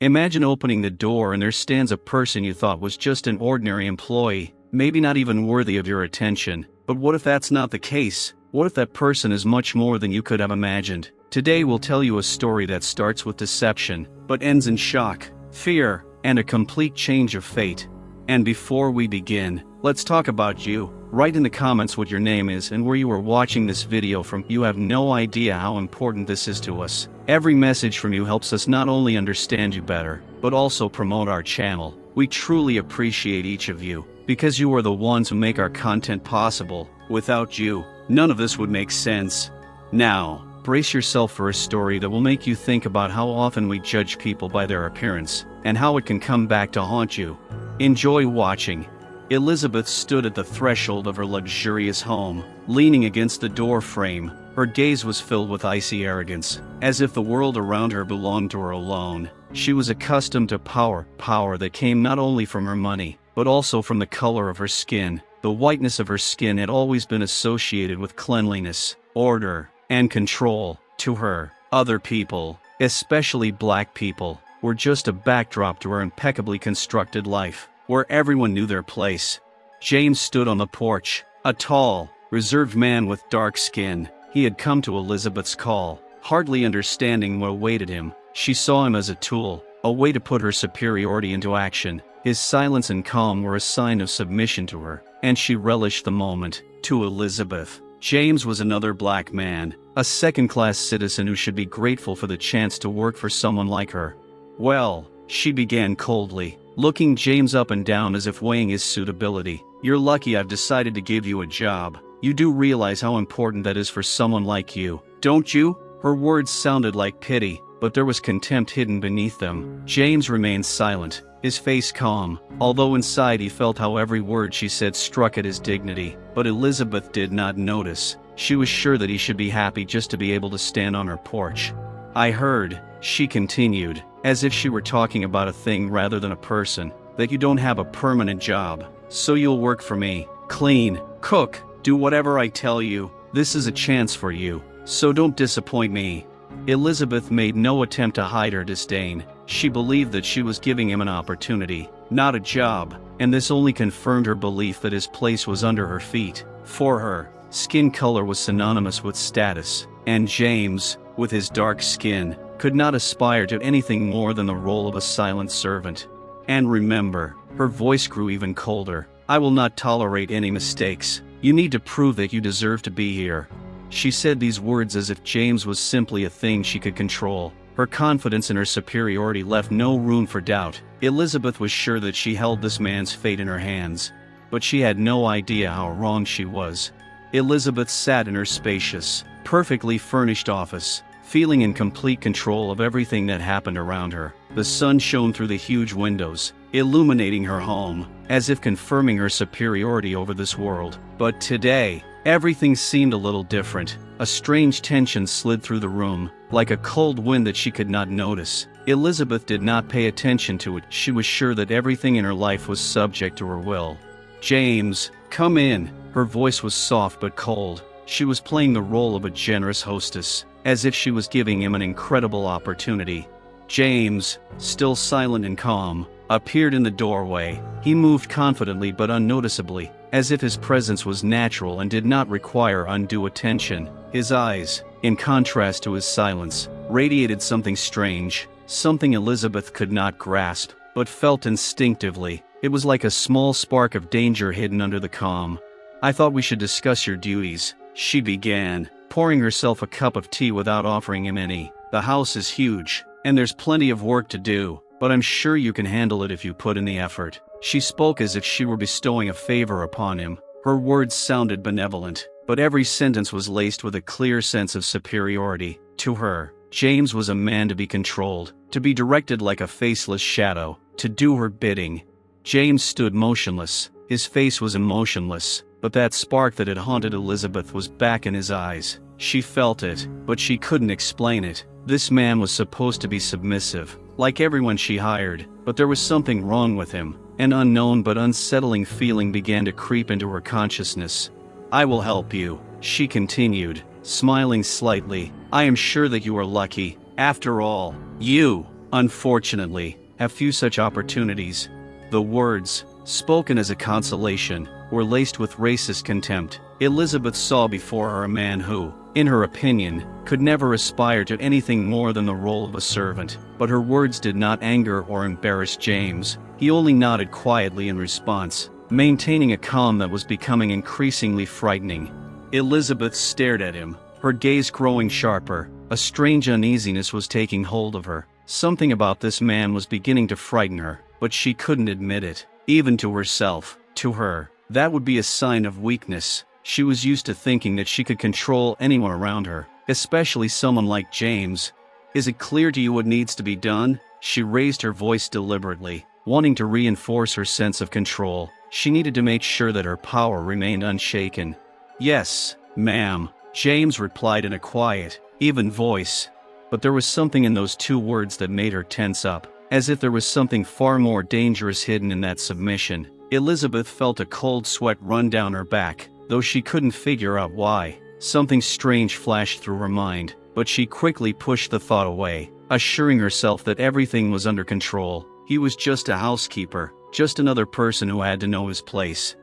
Imagine opening the door and there stands a person you thought was just an ordinary employee, maybe not even worthy of your attention. But what if that's not the case? What if that person is much more than you could have imagined? Today we'll tell you a story that starts with deception, but ends in shock, fear, and a complete change of fate. And before we begin, let's talk about you. Write in the comments what your name is and where you are watching this video from. You have no idea how important this is to us. Every message from you helps us not only understand you better, but also promote our channel. We truly appreciate each of you, because you are the ones who make our content possible. Without you, none of this would make sense. Now, brace yourself for a story that will make you think about how often we judge people by their appearance, and how it can come back to haunt you. Enjoy watching. Elizabeth stood at the threshold of her luxurious home, leaning against the door frame. Her gaze was filled with icy arrogance, as if the world around her belonged to her alone. She was accustomed to power that came not only from her money, but also from the color of her skin. The whiteness of her skin had always been associated with cleanliness, order, and control. To her, other people, especially black people, were just a backdrop to her impeccably constructed life, where everyone knew their place. James stood on the porch, a tall, reserved man with dark skin. He had come to Elizabeth's call, hardly understanding what awaited him. She saw him as a tool, a way to put her superiority into action. His silence and calm were a sign of submission to her, and she relished the moment. To Elizabeth, James was another black man, a second-class citizen who should be grateful for the chance to work for someone like her. "Well," she began coldly, looking James up and down as if weighing his suitability, "you're lucky I've decided to give you a job. You do realize how important that is for someone like you, don't you?" Her words sounded like pity, but there was contempt hidden beneath them. James remained silent, his face calm, although inside he felt how every word she said struck at his dignity. But Elizabeth did not notice. She was sure that he should be happy just to be able to stand on her porch. "I heard," she continued, as if she were talking about a thing rather than a person, "that you don't have a permanent job. So you'll work for me. Clean, cook, do whatever I tell you. This is a chance for you, so don't disappoint me." Elizabeth made no attempt to hide her disdain. She believed that she was giving him an opportunity, not a job, and this only confirmed her belief that his place was under her feet. For her, skin color was synonymous with status, and James, with his dark skin, could not aspire to anything more than the role of a silent servant. "And remember," her voice grew even colder, "I will not tolerate any mistakes. You need to prove that you deserve to be here." She said these words as if James was simply a thing she could control. Her confidence in her superiority left no room for doubt. Elizabeth was sure that she held this man's fate in her hands, but she had no idea how wrong she was. Elizabeth sat in her spacious, perfectly furnished office, feeling in complete control of everything that happened around her. The sun shone through the huge windows, illuminating her home, as if confirming her superiority over this world. But today, everything seemed a little different. A strange tension slid through the room, like a cold wind that she could not notice. Elizabeth did not pay attention to it. She was sure that everything in her life was subject to her will. "James, come in." Her voice was soft but cold. She was playing the role of a generous hostess, as if she was giving him an incredible opportunity. James, still silent and calm, appeared in the doorway. He moved confidently but unnoticeably, as if his presence was natural and did not require undue attention. His eyes, in contrast to his silence, radiated something strange, something Elizabeth could not grasp, but felt instinctively. It was like a small spark of danger hidden under the calm. "I thought we should discuss your duties," she began, pouring herself a cup of tea without offering him any. "The house is huge, and there's plenty of work to do, but I'm sure you can handle it if you put in the effort." She spoke as if she were bestowing a favor upon him. Her words sounded benevolent, but every sentence was laced with a clear sense of superiority. To her, James was a man to be controlled, to be directed like a faceless shadow, to do her bidding. James stood motionless. His face was emotionless, but that spark that had haunted Elizabeth was back in his eyes. She felt it, but she couldn't explain it. This man was supposed to be submissive, like everyone she hired, but there was something wrong with him. An unknown but unsettling feeling began to creep into her consciousness. "I will help you," she continued, smiling slightly. "I am sure that you are lucky. After all, you unfortunately, have few such opportunities. The words, spoken as a consolation, were laced with racist contempt. Elizabeth saw before her a man who, in her opinion, could never aspire to anything more than the role of a servant. But her words did not anger or embarrass James. He only nodded quietly in response, maintaining a calm that was becoming increasingly frightening. Elizabeth stared at him, her gaze growing sharper. A strange uneasiness was taking hold of her. Something about this man was beginning to frighten her, but she couldn't admit it, even to herself. To her, that would be a sign of weakness. She was used to thinking that she could control anyone around her, especially someone like James. "Is it clear to you what needs to be done?" She raised her voice deliberately, wanting to reinforce her sense of control. She needed to make sure that her power remained unshaken. "Yes, ma'am," James replied in a quiet, even voice. But there was something in those two words that made her tense up, as if there was something far more dangerous hidden in that submission. Elizabeth felt a cold sweat run down her back, though she couldn't figure out why. Something strange flashed through her mind, but she quickly pushed the thought away, assuring herself that everything was under control. He was just a housekeeper, just another person who had to know his place.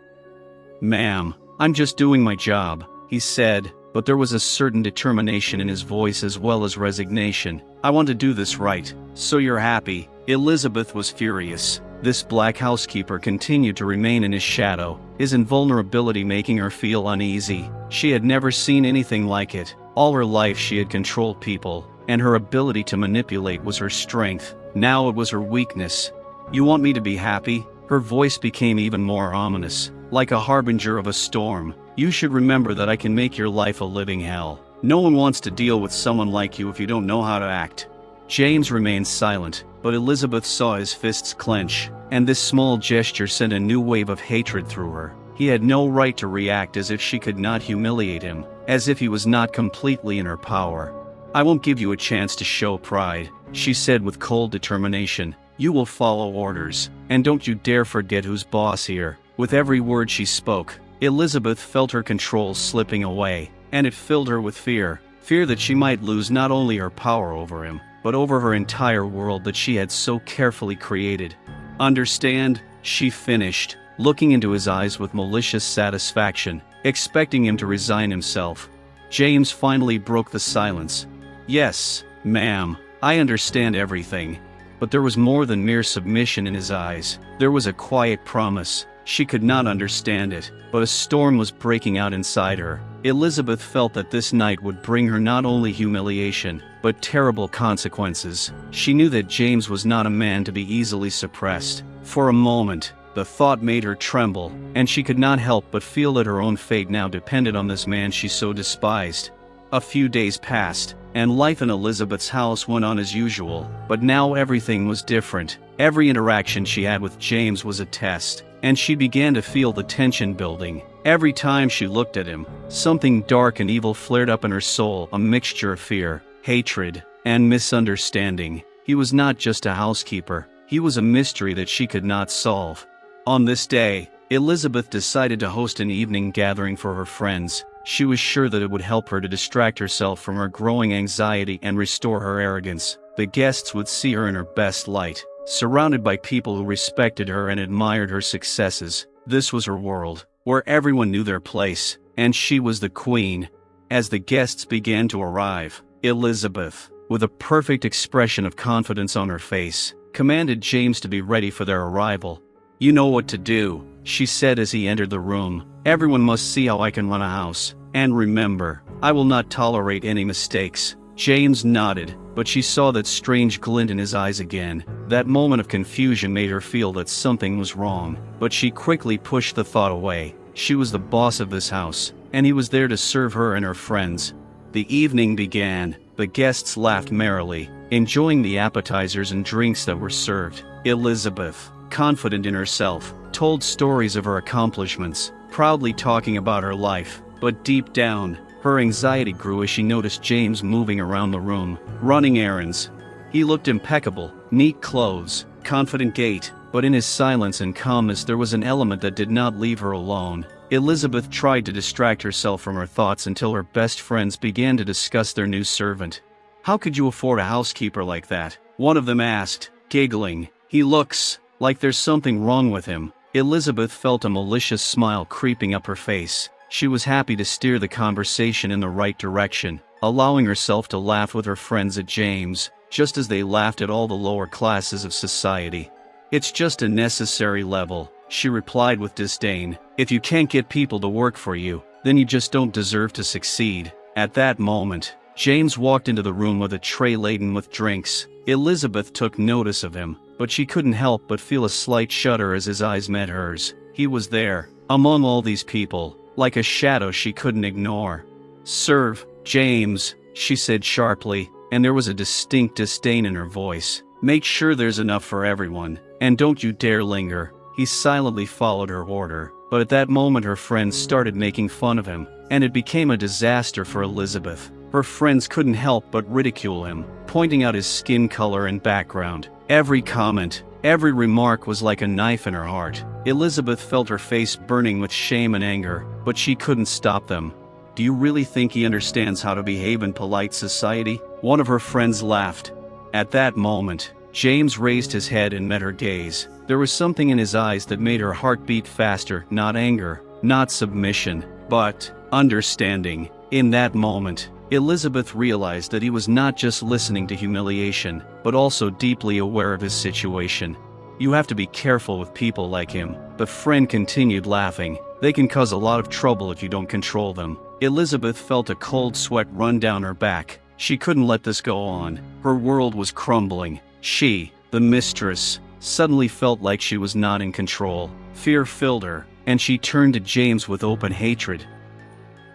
"Ma'am, I'm just doing my job," he said, but there was a certain determination in his voice as well as resignation. "I want to do this right." "So you're happy?" Elizabeth was furious. This black housekeeper continued to remain in his shadow, his invulnerability making her feel uneasy. She had never seen anything like it. All her life she had controlled people, and her ability to manipulate was her strength. Now it was her weakness. "You want me to be happy?" Her voice became even more ominous, like a harbinger of a storm. "You should remember that I can make your life a living hell. No one wants to deal with someone like you if you don't know how to act." James remained silent, but Elizabeth saw his fists clench, and this small gesture sent a new wave of hatred through her. He had no right to react as if she could not humiliate him, as if he was not completely in her power. "I won't give you a chance to show pride," she said with cold determination. "You will follow orders, and don't you dare forget who's boss here." With every word she spoke, Elizabeth felt her control slipping away, and it filled her with fear. Fear that she might lose not only her power over him, but over her entire world that she had so carefully created. "Understand?" she finished, looking into his eyes with malicious satisfaction, expecting him to resign himself. James finally broke the silence. "Yes, ma'am, I understand everything." But there was more than mere submission in his eyes. There was a quiet promise. She could not understand it, but a storm was breaking out inside her. Elizabeth felt that this night would bring her not only humiliation, but terrible consequences. She knew that James was not a man to be easily suppressed. For a moment, the thought made her tremble, and she could not help but feel that her own fate now depended on this man she so despised. A few days passed, and life in Elizabeth's house went on as usual, but now everything was different. Every interaction she had with James was a test, and she began to feel the tension building. Every time she looked at him, something dark and evil flared up in her soul, a mixture of fear, hatred, and misunderstanding. He was not just a housekeeper, he was a mystery that she could not solve. On this day, Elizabeth decided to host an evening gathering for her friends. She was sure that it would help her to distract herself from her growing anxiety and restore her arrogance. The guests would see her in her best light, surrounded by people who respected her and admired her successes. This was her world, where everyone knew their place, and she was the queen. As the guests began to arrive, Elizabeth, with a perfect expression of confidence on her face, commanded James to be ready for their arrival. "You know what to do," she said as he entered the room. "Everyone must see how I can run a house. And remember, I will not tolerate any mistakes." James nodded, but she saw that strange glint in his eyes again. That moment of confusion made her feel that something was wrong, but she quickly pushed the thought away. She was the boss of this house, and he was there to serve her and her friends. The evening began. The guests laughed merrily, enjoying the appetizers and drinks that were served. Elizabeth, confident in herself, told stories of her accomplishments, proudly talking about her life. But deep down, her anxiety grew as she noticed James moving around the room, running errands. He looked impeccable, neat clothes, confident gait, but in his silence and calmness there was an element that did not leave her alone. Elizabeth tried to distract herself from her thoughts until her best friends began to discuss their new servant. "How could you afford a housekeeper like that?" one of them asked, giggling. "He looks like there's something wrong with him." Elizabeth felt a malicious smile creeping up her face. She was happy to steer the conversation in the right direction, allowing herself to laugh with her friends at James, just as they laughed at all the lower classes of society. "It's just a necessary level," she replied with disdain. "If you can't get people to work for you, then you just don't deserve to succeed." At that moment, James walked into the room with a tray laden with drinks. Elizabeth took notice of him, but she couldn't help but feel a slight shudder as his eyes met hers. He was there, among all these people, like a shadow she couldn't ignore. "Serve, James," she said sharply, and there was a distinct disdain in her voice. "Make sure there's enough for everyone, and don't you dare linger." He silently followed her order, but at that moment her friends started making fun of him, and it became a disaster for Elizabeth. Her friends couldn't help but ridicule him, pointing out his skin color and background. Every comment, every remark was like a knife in her heart. Elizabeth felt her face burning with shame and anger, but she couldn't stop them. "Do you really think he understands how to behave in polite society?" one of her friends laughed. At that moment, James raised his head and met her gaze. There was something in his eyes that made her heart beat faster, not anger, not submission, but understanding. In that moment, Elizabeth realized that he was not just listening to humiliation, but also deeply aware of his situation. "You have to be careful with people like him," the friend continued laughing. "They can cause a lot of trouble if you don't control them." Elizabeth felt a cold sweat run down her back. She couldn't let this go on. Her world was crumbling. She, the mistress, suddenly felt like she was not in control. Fear filled her, and she turned to James with open hatred.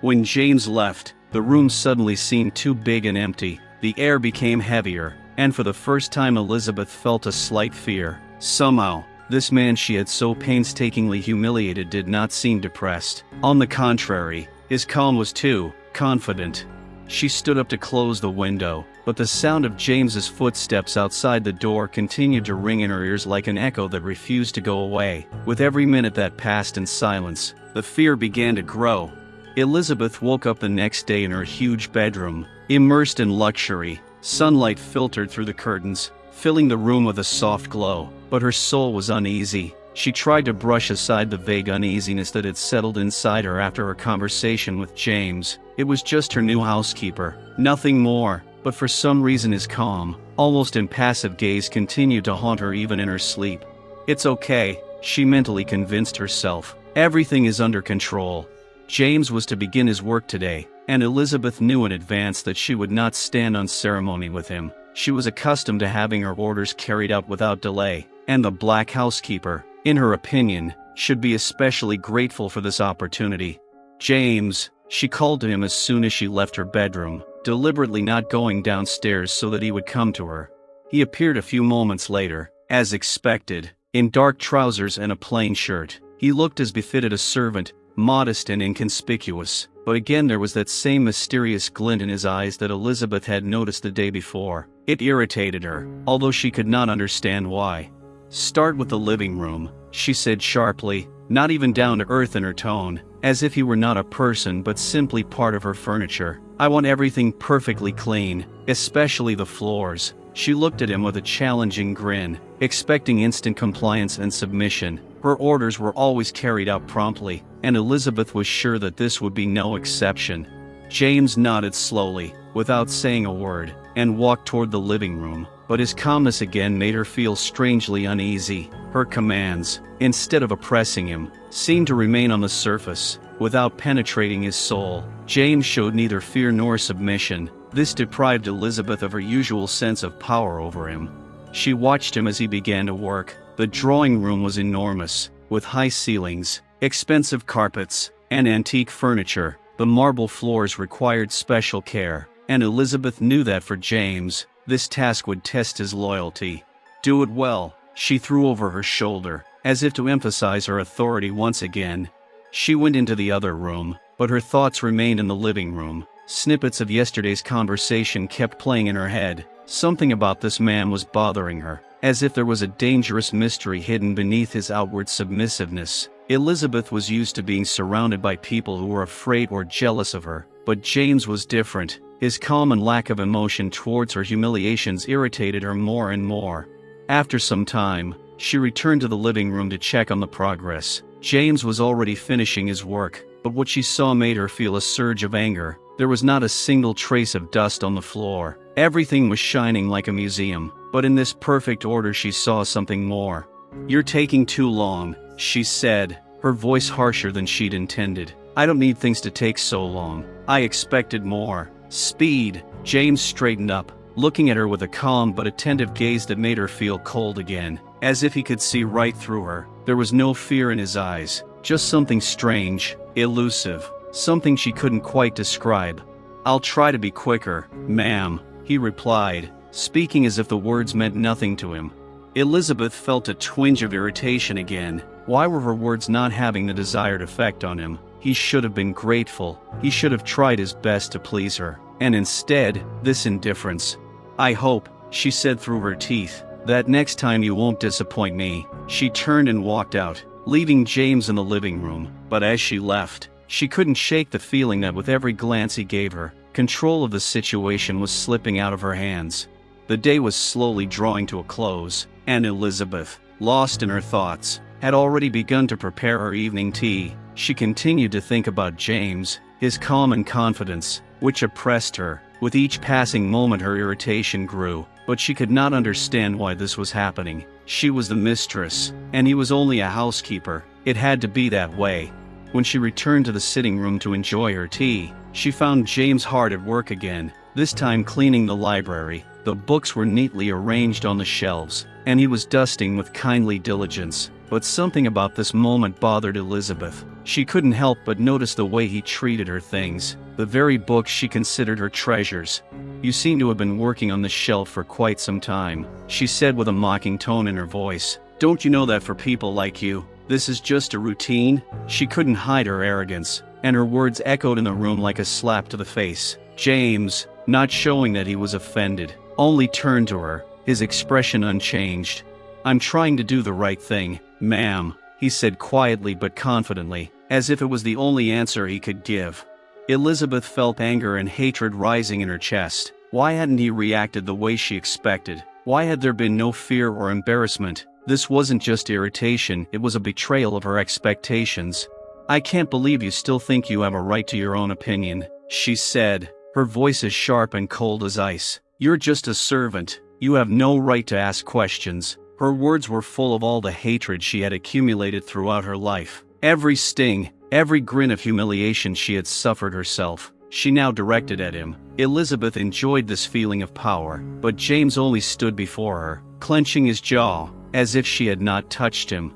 When James left, the room suddenly seemed too big and empty. The air became heavier, and for the first time Elizabeth felt a slight fear. Somehow, this man she had so painstakingly humiliated did not seem depressed. On the contrary, his calm was too confident. She stood up to close the window, but the sound of James's footsteps outside the door continued to ring in her ears like an echo that refused to go away. With every minute that passed in silence, the fear began to grow. Elizabeth woke up the next day in her huge bedroom, immersed in luxury. Sunlight filtered through the curtains, filling the room with a soft glow, but her soul was uneasy. She tried to brush aside the vague uneasiness that had settled inside her after her conversation with James. It was just her new housekeeper, nothing more, but for some reason his calm, almost impassive gaze continued to haunt her even in her sleep. "It's okay," she mentally convinced herself. "Everything is under control." James was to begin his work today, and Elizabeth knew in advance that she would not stand on ceremony with him. She was accustomed to having her orders carried out without delay, and the black housekeeper, in her opinion, should be especially grateful for this opportunity. "James," she called to him as soon as she left her bedroom, deliberately not going downstairs so that he would come to her. He appeared a few moments later, as expected, in dark trousers and a plain shirt. He looked as befitted a servant, modest and inconspicuous, but again there was that same mysterious glint in his eyes that Elizabeth had noticed the day before. It irritated her, although she could not understand why. "Start with the living room," she said sharply, not even down to earth in her tone, as if he were not a person but simply part of her furniture. "I want everything perfectly clean, especially the floors." She looked at him with a challenging grin, expecting instant compliance and submission. Her orders were always carried out promptly, and Elizabeth was sure that this would be no exception. James nodded slowly, without saying a word, and walked toward the living room, but his calmness again made her feel strangely uneasy. Her commands, instead of oppressing him, seemed to remain on the surface, without penetrating his soul. James showed neither fear nor submission. This deprived Elizabeth of her usual sense of power over him. She watched him as he began to work. The drawing room was enormous, with high ceilings, expensive carpets, and antique furniture. The marble floors required special care, and Elizabeth knew that for James, this task would test his loyalty. "Do it well," she threw over her shoulder, as if to emphasize her authority once again. She went into the other room, but her thoughts remained in the living room. Snippets of yesterday's conversation kept playing in her head. Something about this man was bothering her, as if there was a dangerous mystery hidden beneath his outward submissiveness. Elizabeth was used to being surrounded by people who were afraid or jealous of her, but James was different. His calm and lack of emotion towards her humiliations irritated her more and more. After some time, she returned to the living room to check on the progress. James was already finishing his work, but what she saw made her feel a surge of anger. There was not a single trace of dust on the floor. Everything was shining like a museum, but in this perfect order she saw something more. "You're taking too long," she said, her voice harsher than she'd intended. "I don't need things to take so long. I expected more. Speed." James straightened up, looking at her with a calm but attentive gaze that made her feel cold again, as if he could see right through her. There was no fear in his eyes, just something strange, elusive, something she couldn't quite describe. "I'll try to be quicker, ma'am," he replied, speaking as if the words meant nothing to him. Elizabeth felt a twinge of irritation again. Why were her words not having the desired effect on him? He should have been grateful. He should have tried his best to please her. And instead, this indifference. "I hope," she said through her teeth, "that next time you won't disappoint me." She turned and walked out, leaving James in the living room. But as she left, she couldn't shake the feeling that with every glance he gave her, control of the situation was slipping out of her hands. The day was slowly drawing to a close, and Elizabeth, lost in her thoughts, had already begun to prepare her evening tea. She continued to think about James, his calm and confidence, which oppressed her. With each passing moment her irritation grew, but she could not understand why this was happening. She was the mistress, and he was only a housekeeper. It had to be that way. When she returned to the sitting room to enjoy her tea, she found James hard at work again, this time cleaning the library. The books were neatly arranged on the shelves, and he was dusting with kindly diligence. But something about this moment bothered Elizabeth. She couldn't help but notice the way he treated her things, the very books she considered her treasures. "You seem to have been working on this shelf for quite some time," she said with a mocking tone in her voice. "Don't you know that for people like you, this is just a routine?" She couldn't hide her arrogance, and her words echoed in the room like a slap to the face. James, not showing that he was offended, only turned to her, his expression unchanged. "I'm trying to do the right thing, ma'am," he said quietly but confidently, as if it was the only answer he could give. Elizabeth felt anger and hatred rising in her chest. Why hadn't he reacted the way she expected? Why had there been no fear or embarrassment? This wasn't just irritation, it was a betrayal of her expectations. "I can't believe you still think you have a right to your own opinion," she said, her voice as sharp and cold as ice. "You're just a servant. You have no right to ask questions." Her words were full of all the hatred she had accumulated throughout her life. Every sting, every grin of humiliation she had suffered herself, she now directed at him. Elizabeth enjoyed this feeling of power, but James only stood before her, clenching his jaw, as if she had not touched him.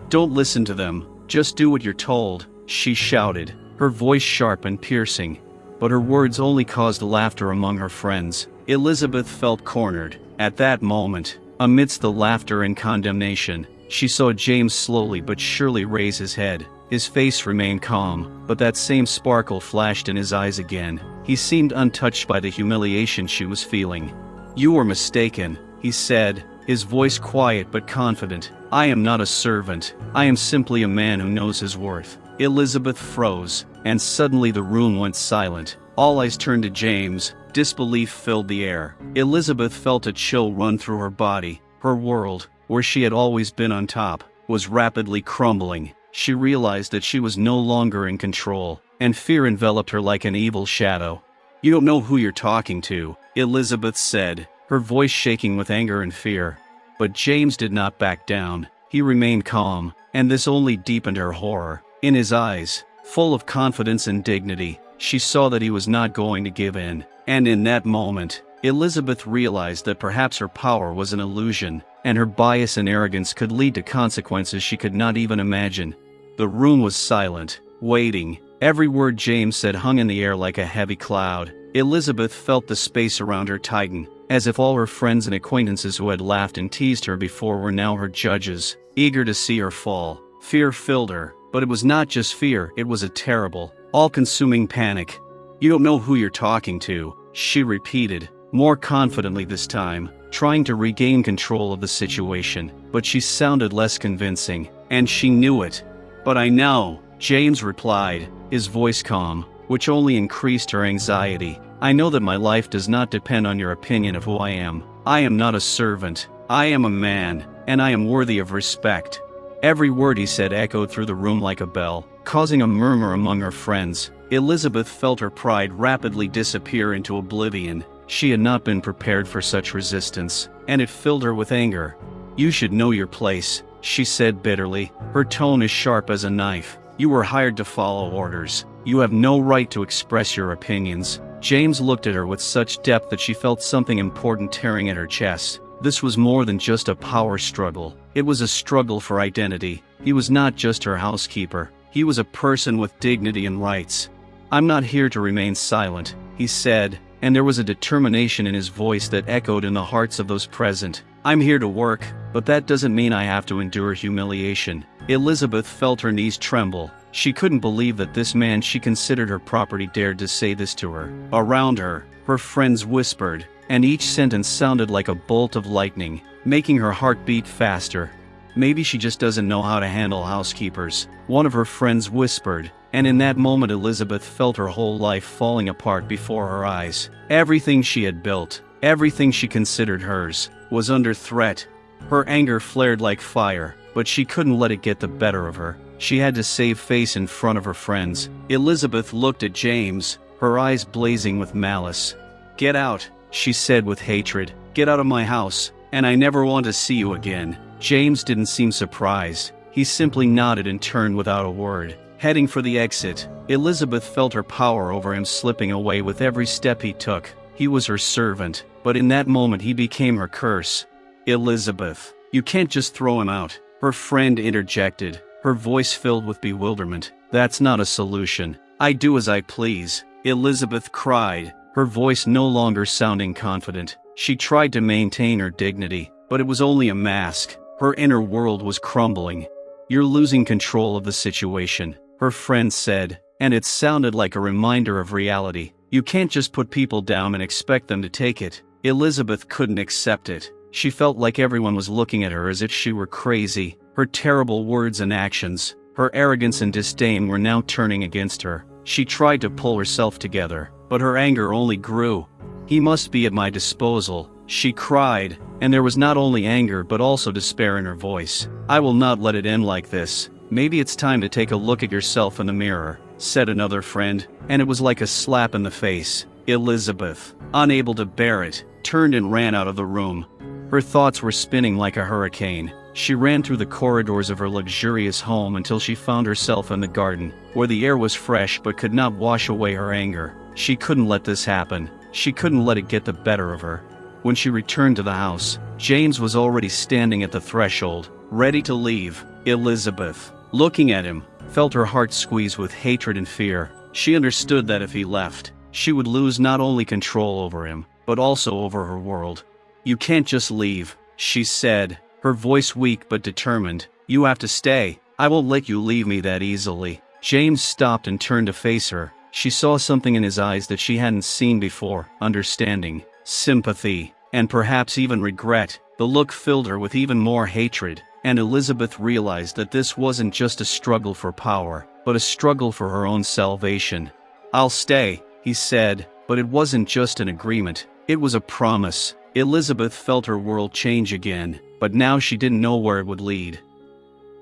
"Don't listen to them, just do what you're told," she shouted, her voice sharp and piercing. But her words only caused laughter among her friends. Elizabeth felt cornered. At that moment, amidst the laughter and condemnation, she saw James slowly but surely raise his head. His face remained calm, but that same sparkle flashed in his eyes again. He seemed untouched by the humiliation she was feeling. "You were mistaken," he said, his voice quiet but confident. "I am not a servant. I am simply a man who knows his worth." Elizabeth froze, and suddenly the room went silent. All eyes turned to James. Disbelief filled the air. Elizabeth felt a chill run through her body. Her world, where she had always been on top, was rapidly crumbling. She realized that she was no longer in control, and fear enveloped her like an evil shadow. "You don't know who you're talking to," Elizabeth said, her voice shaking with anger and fear. But James did not back down. He remained calm, and this only deepened her horror. In his eyes, full of confidence and dignity, she saw that he was not going to give in. And in that moment, Elizabeth realized that perhaps her power was an illusion, and her bias and arrogance could lead to consequences she could not even imagine. The room was silent, waiting. Every word James said hung in the air like a heavy cloud. Elizabeth felt the space around her tighten, as if all her friends and acquaintances who had laughed and teased her before were now her judges, eager to see her fall. Fear filled her, but it was not just fear, it was a terrible, all-consuming panic. "You don't know who you're talking to," she repeated, more confidently this time, trying to regain control of the situation. But she sounded less convincing, and she knew it. "But I know," James replied, his voice calm, which only increased her anxiety. I know that my life does not depend on your opinion of who I am. I am not a servant. I am a man, and I am worthy of respect." Every word he said echoed through the room like a bell, causing a murmur among her friends. Elizabeth felt her pride rapidly disappear into oblivion. She had not been prepared for such resistance, and it filled her with anger. "You should know your place," she said bitterly, her tone as sharp as a knife. "You were hired to follow orders. You have no right to express your opinions." James looked at her with such depth that she felt something important tearing at her chest. This was more than just a power struggle. It was a struggle for identity. He was not just her housekeeper. He was a person with dignity and rights. "I'm not here to remain silent," he said, and there was a determination in his voice that echoed in the hearts of those present. "I'm here to work, but that doesn't mean I have to endure humiliation." Elizabeth felt her knees tremble. She couldn't believe that this man she considered her property dared to say this to her. Around her, her friends whispered, and each sentence sounded like a bolt of lightning, making her heart beat faster. "Maybe she just doesn't know how to handle housekeepers," one of her friends whispered, and in that moment Elizabeth felt her whole life falling apart before her eyes. Everything she had built, everything she considered hers, was under threat. Her anger flared like fire, but she couldn't let it get the better of her. She had to save face in front of her friends. Elizabeth looked at James, her eyes blazing with malice. "Get out," she said with hatred. "Get out of my house, and I never want to see you again." James didn't seem surprised. He simply nodded and turned without a word, heading for the exit. Elizabeth felt her power over him slipping away with every step he took. He was her servant, but in that moment he became her curse. "Elizabeth, you can't just throw him out," her friend interjected, her voice filled with bewilderment. "That's not a solution. I do as I please," Elizabeth cried, her voice no longer sounding confident. She tried to maintain her dignity, but it was only a mask. Her inner world was crumbling. "You're losing control of the situation," her friend said, and it sounded like a reminder of reality. "You can't just put people down and expect them to take it." Elizabeth couldn't accept it. She felt like everyone was looking at her as if she were crazy. Her terrible words and actions, her arrogance and disdain were now turning against her. She tried to pull herself together, but her anger only grew. "He must be at my disposal," she cried, and there was not only anger but also despair in her voice. "I will not let it end like this." "Maybe it's time to take a look at yourself in the mirror," said another friend, and it was like a slap in the face. Elizabeth, unable to bear it, turned and ran out of the room. Her thoughts were spinning like a hurricane. She ran through the corridors of her luxurious home until she found herself in the garden, where the air was fresh but could not wash away her anger. She couldn't let this happen. She couldn't let it get the better of her. When she returned to the house, James was already standing at the threshold, ready to leave. Elizabeth, looking at him, felt her heart squeeze with hatred and fear. She understood that if he left, she would lose not only control over him, but also over her world. "You can't just leave," she said, her voice weak but determined. "You have to stay. I won't let you leave me that easily." James stopped and turned to face her. She saw something in his eyes that she hadn't seen before: understanding, sympathy, and perhaps even regret. The look filled her with even more hatred, and Elizabeth realized that this wasn't just a struggle for power, but a struggle for her own salvation. "I'll stay," he said, but it wasn't just an agreement, it was a promise. Elizabeth felt her world change again, but now she didn't know where it would lead.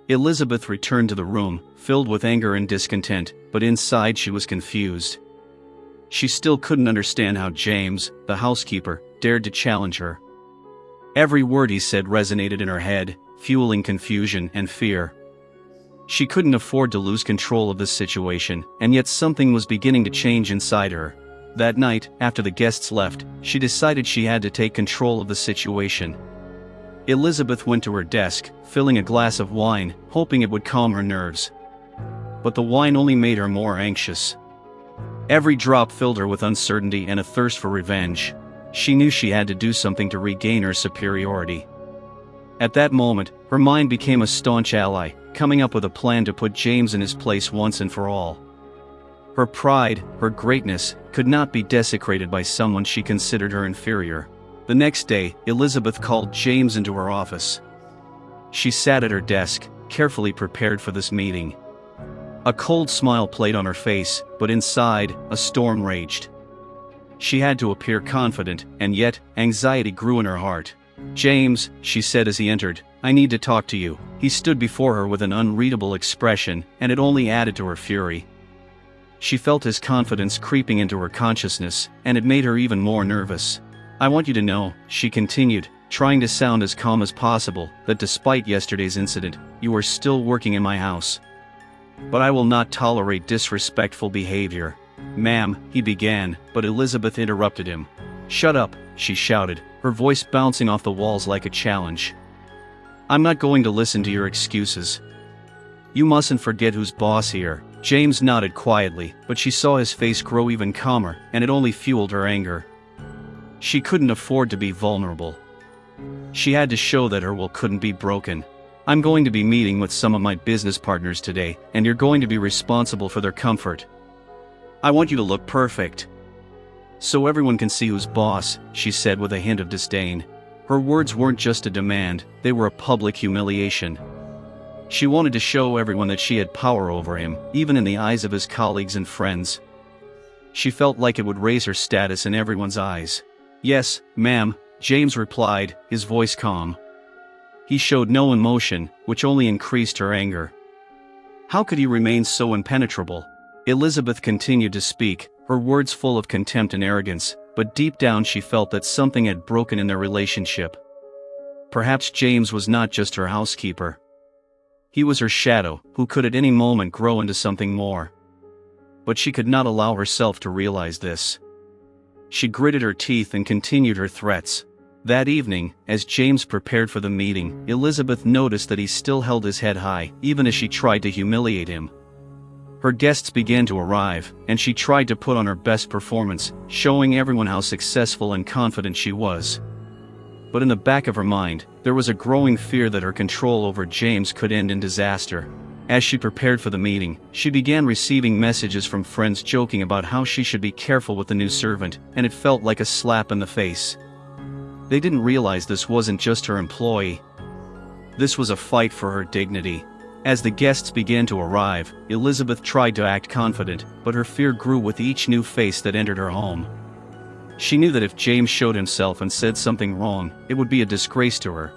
Elizabeth returned to the room, filled with anger and discontent, but inside she was confused. She still couldn't understand how James, the housekeeper, dared to challenge her. Every word he said resonated in her head, fueling confusion and fear. She couldn't afford to lose control of this situation, and yet something was beginning to change inside her. That night, after the guests left, she decided she had to take control of the situation. Elizabeth went to her desk, filling a glass of wine, hoping it would calm her nerves. But the wine only made her more anxious. Every drop filled her with uncertainty and a thirst for revenge. She knew she had to do something to regain her superiority. At that moment, her mind became a staunch ally, coming up with a plan to put James in his place once and for all. Her pride, her greatness, could not be desecrated by someone she considered her inferior. The next day, Elizabeth called James into her office. She sat at her desk, carefully prepared for this meeting. A cold smile played on her face, but inside, a storm raged. She had to appear confident, and yet, anxiety grew in her heart. "James," she said as he entered, "I need to talk to you." He stood before her with an unreadable expression, and it only added to her fury. She felt his confidence creeping into her consciousness, and it made her even more nervous. "I want you to know," she continued, trying to sound as calm as possible, "that despite yesterday's incident, you are still working in my house. But I will not tolerate disrespectful behavior." "Ma'am," he began, but Elizabeth interrupted him. "Shut up," she shouted, her voice bouncing off the walls like a challenge. "I'm not going to listen to your excuses. You mustn't forget who's boss here." James nodded quietly, but she saw his face grow even calmer, and it only fueled her anger. She couldn't afford to be vulnerable. She had to show that her will couldn't be broken. "I'm going to be meeting with some of my business partners today, and you're going to be responsible for their comfort. I want you to look perfect, so everyone can see who's boss," she said with a hint of disdain. Her words weren't just a demand, they were a public humiliation. She wanted to show everyone that she had power over him, even in the eyes of his colleagues and friends. She felt like it would raise her status in everyone's eyes. "Yes, ma'am," James replied, his voice calm. He showed no emotion, which only increased her anger. How could he remain so impenetrable? Elizabeth continued to speak, her words full of contempt and arrogance, but deep down she felt that something had broken in their relationship. Perhaps James was not just her housekeeper. He was her shadow, who could at any moment grow into something more. But she could not allow herself to realize this. She gritted her teeth and continued her threats. That evening, as James prepared for the meeting, Elizabeth noticed that he still held his head high, even as she tried to humiliate him. Her guests began to arrive, and she tried to put on her best performance, showing everyone how successful and confident she was. But in the back of her mind, there was a growing fear that her control over James could end in disaster. As she prepared for the meeting, she began receiving messages from friends joking about how she should be careful with the new servant, and it felt like a slap in the face. They didn't realize this wasn't just her employee. This was a fight for her dignity. As the guests began to arrive, Elizabeth tried to act confident, but her fear grew with each new face that entered her home. She knew that if James showed himself and said something wrong, it would be a disgrace to her.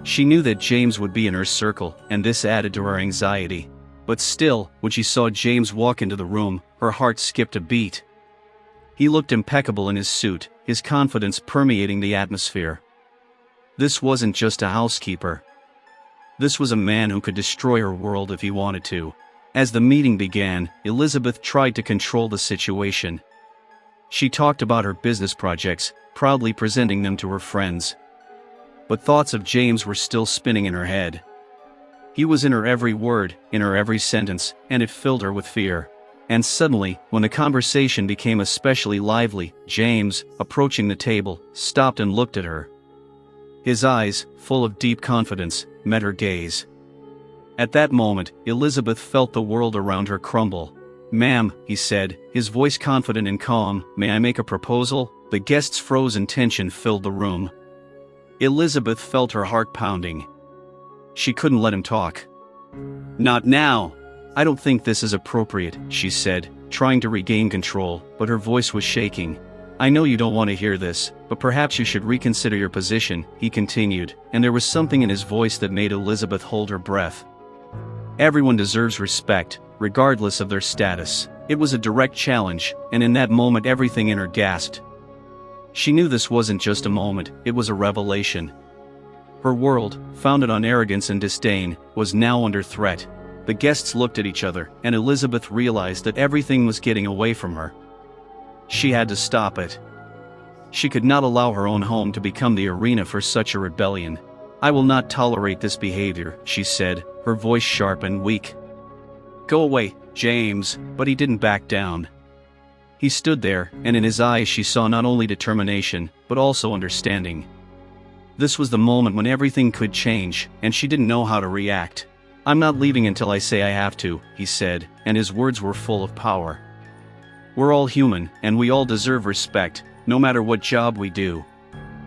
She knew that James would be in her circle, and this added to her anxiety. But still, when she saw James walk into the room, her heart skipped a beat. He looked impeccable in his suit, his confidence permeating the atmosphere. This wasn't just a housekeeper. This was a man who could destroy her world if he wanted to. As the meeting began, Elizabeth tried to control the situation. She talked about her business projects, proudly presenting them to her friends. But thoughts of James were still spinning in her head. He was in her every word, in her every sentence, and it filled her with fear. And suddenly, when the conversation became especially lively, James, approaching the table, stopped and looked at her. His eyes, full of deep confidence, met her gaze. At that moment, Elizabeth felt the world around her crumble. "Ma'am," he said, his voice confident and calm, "may I make a proposal?" The guests' frozen tension filled the room. Elizabeth felt her heart pounding. She couldn't let him talk. "Not now. I don't think this is appropriate," she said, trying to regain control, but her voice was shaking. "I know you don't want to hear this, but perhaps you should reconsider your position," he continued, and there was something in his voice that made Elizabeth hold her breath. Everyone deserves respect, regardless of their status. It was a direct challenge, and in that moment everything in her gasped. She knew this wasn't just a moment, it was a revelation. Her world, founded on arrogance and disdain, was now under threat. The guests looked at each other, and Elizabeth realized that everything was getting away from her. She had to stop it. She could not allow her own home to become the arena for such a rebellion. "I will not tolerate this behavior," she said, her voice sharp and weak. "Go away, James," but he didn't back down. He stood there, and in his eyes she saw not only determination, but also understanding. This was the moment when everything could change, and she didn't know how to react. "I'm not leaving until I say I have to," he said, and his words were full of power. "We're all human, and we all deserve respect, no matter what job we do."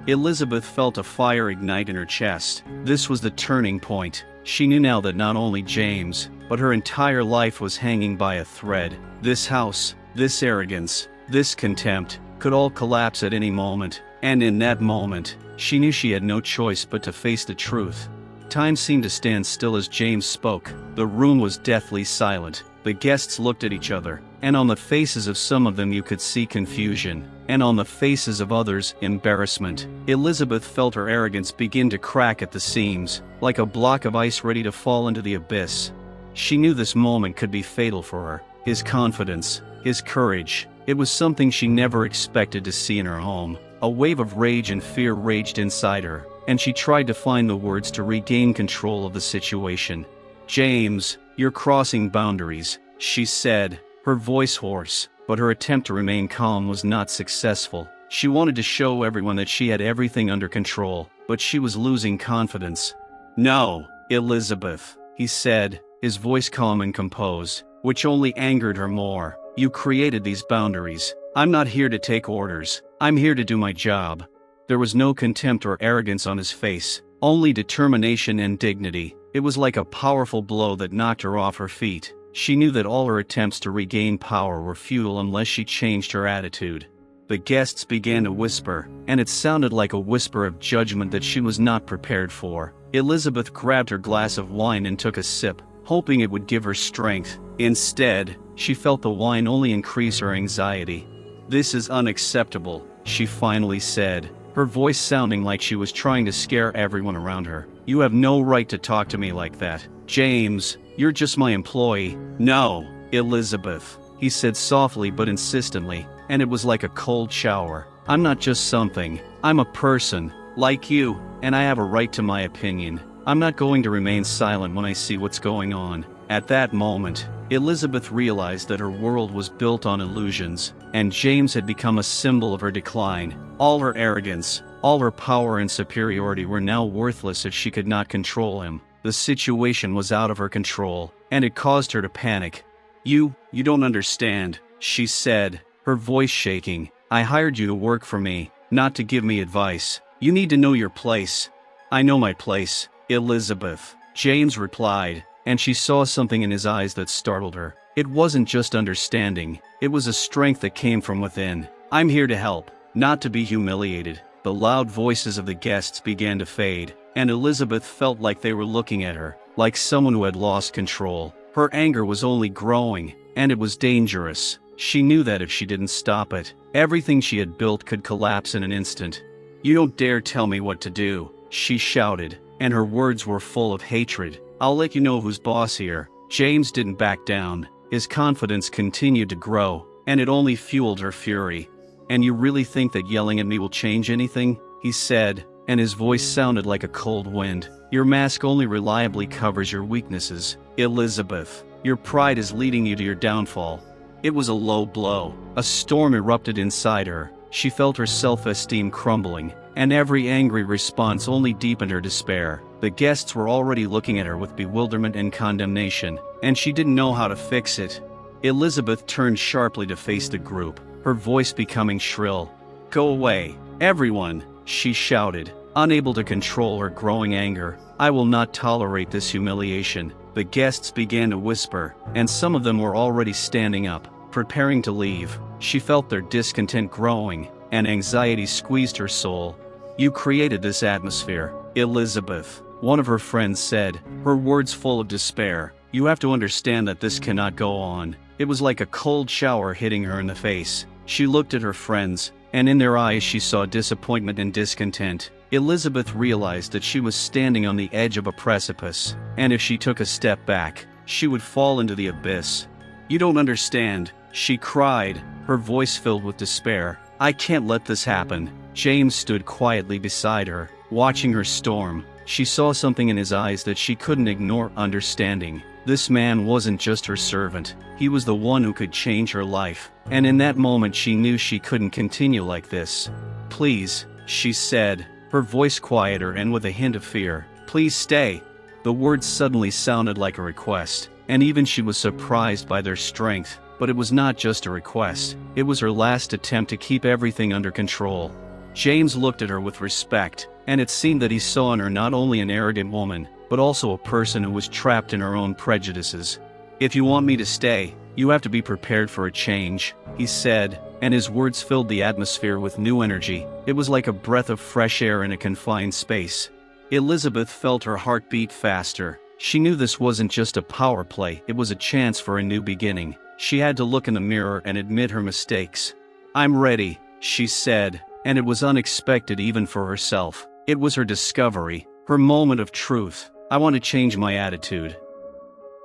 Elizabeth felt a fire ignite in her chest. This was the turning point. She knew now that not only James, but her entire life was hanging by a thread. This house, this arrogance, this contempt, could all collapse at any moment, and in that moment, she knew she had no choice but to face the truth. Time seemed to stand still as James spoke. The room was deathly silent. The guests looked at each other, and on the faces of some of them you could see confusion, and on the faces of others, embarrassment. Elizabeth felt her arrogance begin to crack at the seams, like a block of ice ready to fall into the abyss. She knew this moment could be fatal for her. His confidence, his courage, it was something she never expected to see in her home. A wave of rage and fear raged inside her, and she tried to find the words to regain control of the situation. "James, you're crossing boundaries," she said, her voice hoarse, but her attempt to remain calm was not successful. She wanted to show everyone that she had everything under control, but she was losing confidence. "No, Elizabeth," he said, his voice calm and composed, which only angered her more. "You created these boundaries. I'm not here to take orders. I'm here to do my job." There was no contempt or arrogance on his face, only determination and dignity. It was like a powerful blow that knocked her off her feet. She knew that all her attempts to regain power were futile unless she changed her attitude. The guests began to whisper, and it sounded like a whisper of judgment that she was not prepared for. Elizabeth grabbed her glass of wine and took a sip, hoping it would give her strength. Instead, she felt the wine only increase her anxiety. "This is unacceptable," she finally said, her voice sounding like she was trying to scare everyone around her. "You have no right to talk to me like that. James, you're just my employee." "No, Elizabeth," he said softly but insistently, and it was like a cold shower. "I'm not just something. I'm a person, like you, and I have a right to my opinion. I'm not going to remain silent when I see what's going on." At that moment, Elizabeth realized that her world was built on illusions, and James had become a symbol of her decline. All her arrogance, all her power and superiority were now worthless if she could not control him. The situation was out of her control, and it caused her to panic. You don't understand," she said, her voice shaking. "I hired you to work for me, not to give me advice. You need to know your place." "I know my place, Elizabeth," James replied, and she saw something in his eyes that startled her. It wasn't just understanding, it was a strength that came from within. "I'm here to help, not to be humiliated." The loud voices of the guests began to fade, and Elizabeth felt like they were looking at her, like someone who had lost control. Her anger was only growing, and it was dangerous. She knew that if she didn't stop it, everything she had built could collapse in an instant. "You don't dare tell me what to do," she shouted, and her words were full of hatred. "I'll let you know who's boss here." James didn't back down. His confidence continued to grow, and it only fueled her fury. "And you really think that yelling at me will change anything?" he said, and his voice sounded like a cold wind. "Your mask only reliably covers your weaknesses, Elizabeth. Your pride is leading you to your downfall." It was a low blow. A storm erupted inside her. She felt her self-esteem crumbling, and every angry response only deepened her despair. The guests were already looking at her with bewilderment and condemnation, and she didn't know how to fix it. Elizabeth turned sharply to face the group, her voice becoming shrill. "Go away, everyone," she shouted, unable to control her growing anger. "I will not tolerate this humiliation." The guests began to whisper, and some of them were already standing up, preparing to leave. She felt their discontent growing, and anxiety squeezed her soul. "You created this atmosphere, Elizabeth," one of her friends said, her words full of despair. "You have to understand that this cannot go on." It was like a cold shower hitting her in the face. She looked at her friends, and in their eyes she saw disappointment and discontent. Elizabeth realized that she was standing on the edge of a precipice, and if she took a step back, she would fall into the abyss. "You don't understand," she cried, her voice filled with despair. "I can't let this happen." James stood quietly beside her, watching her storm. She saw something in his eyes that she couldn't ignore. Understanding. This man wasn't just her servant, he was the one who could change her life, and in that moment she knew she couldn't continue like this. "Please," she said, her voice quieter and with a hint of fear. "Please stay." The words suddenly sounded like a request, and even she was surprised by their strength. But it was not just a request, it was her last attempt to keep everything under control. James looked at her with respect, and it seemed that he saw in her not only an arrogant woman, but also a person who was trapped in her own prejudices. "If you want me to stay, you have to be prepared for a change," he said, and his words filled the atmosphere with new energy. It was like a breath of fresh air in a confined space. Elizabeth felt her heart beat faster. She knew this wasn't just a power play, it was a chance for a new beginning. She had to look in the mirror and admit her mistakes. "I'm ready," she said, and it was unexpected even for herself. It was her discovery, her moment of truth. "I want to change my attitude."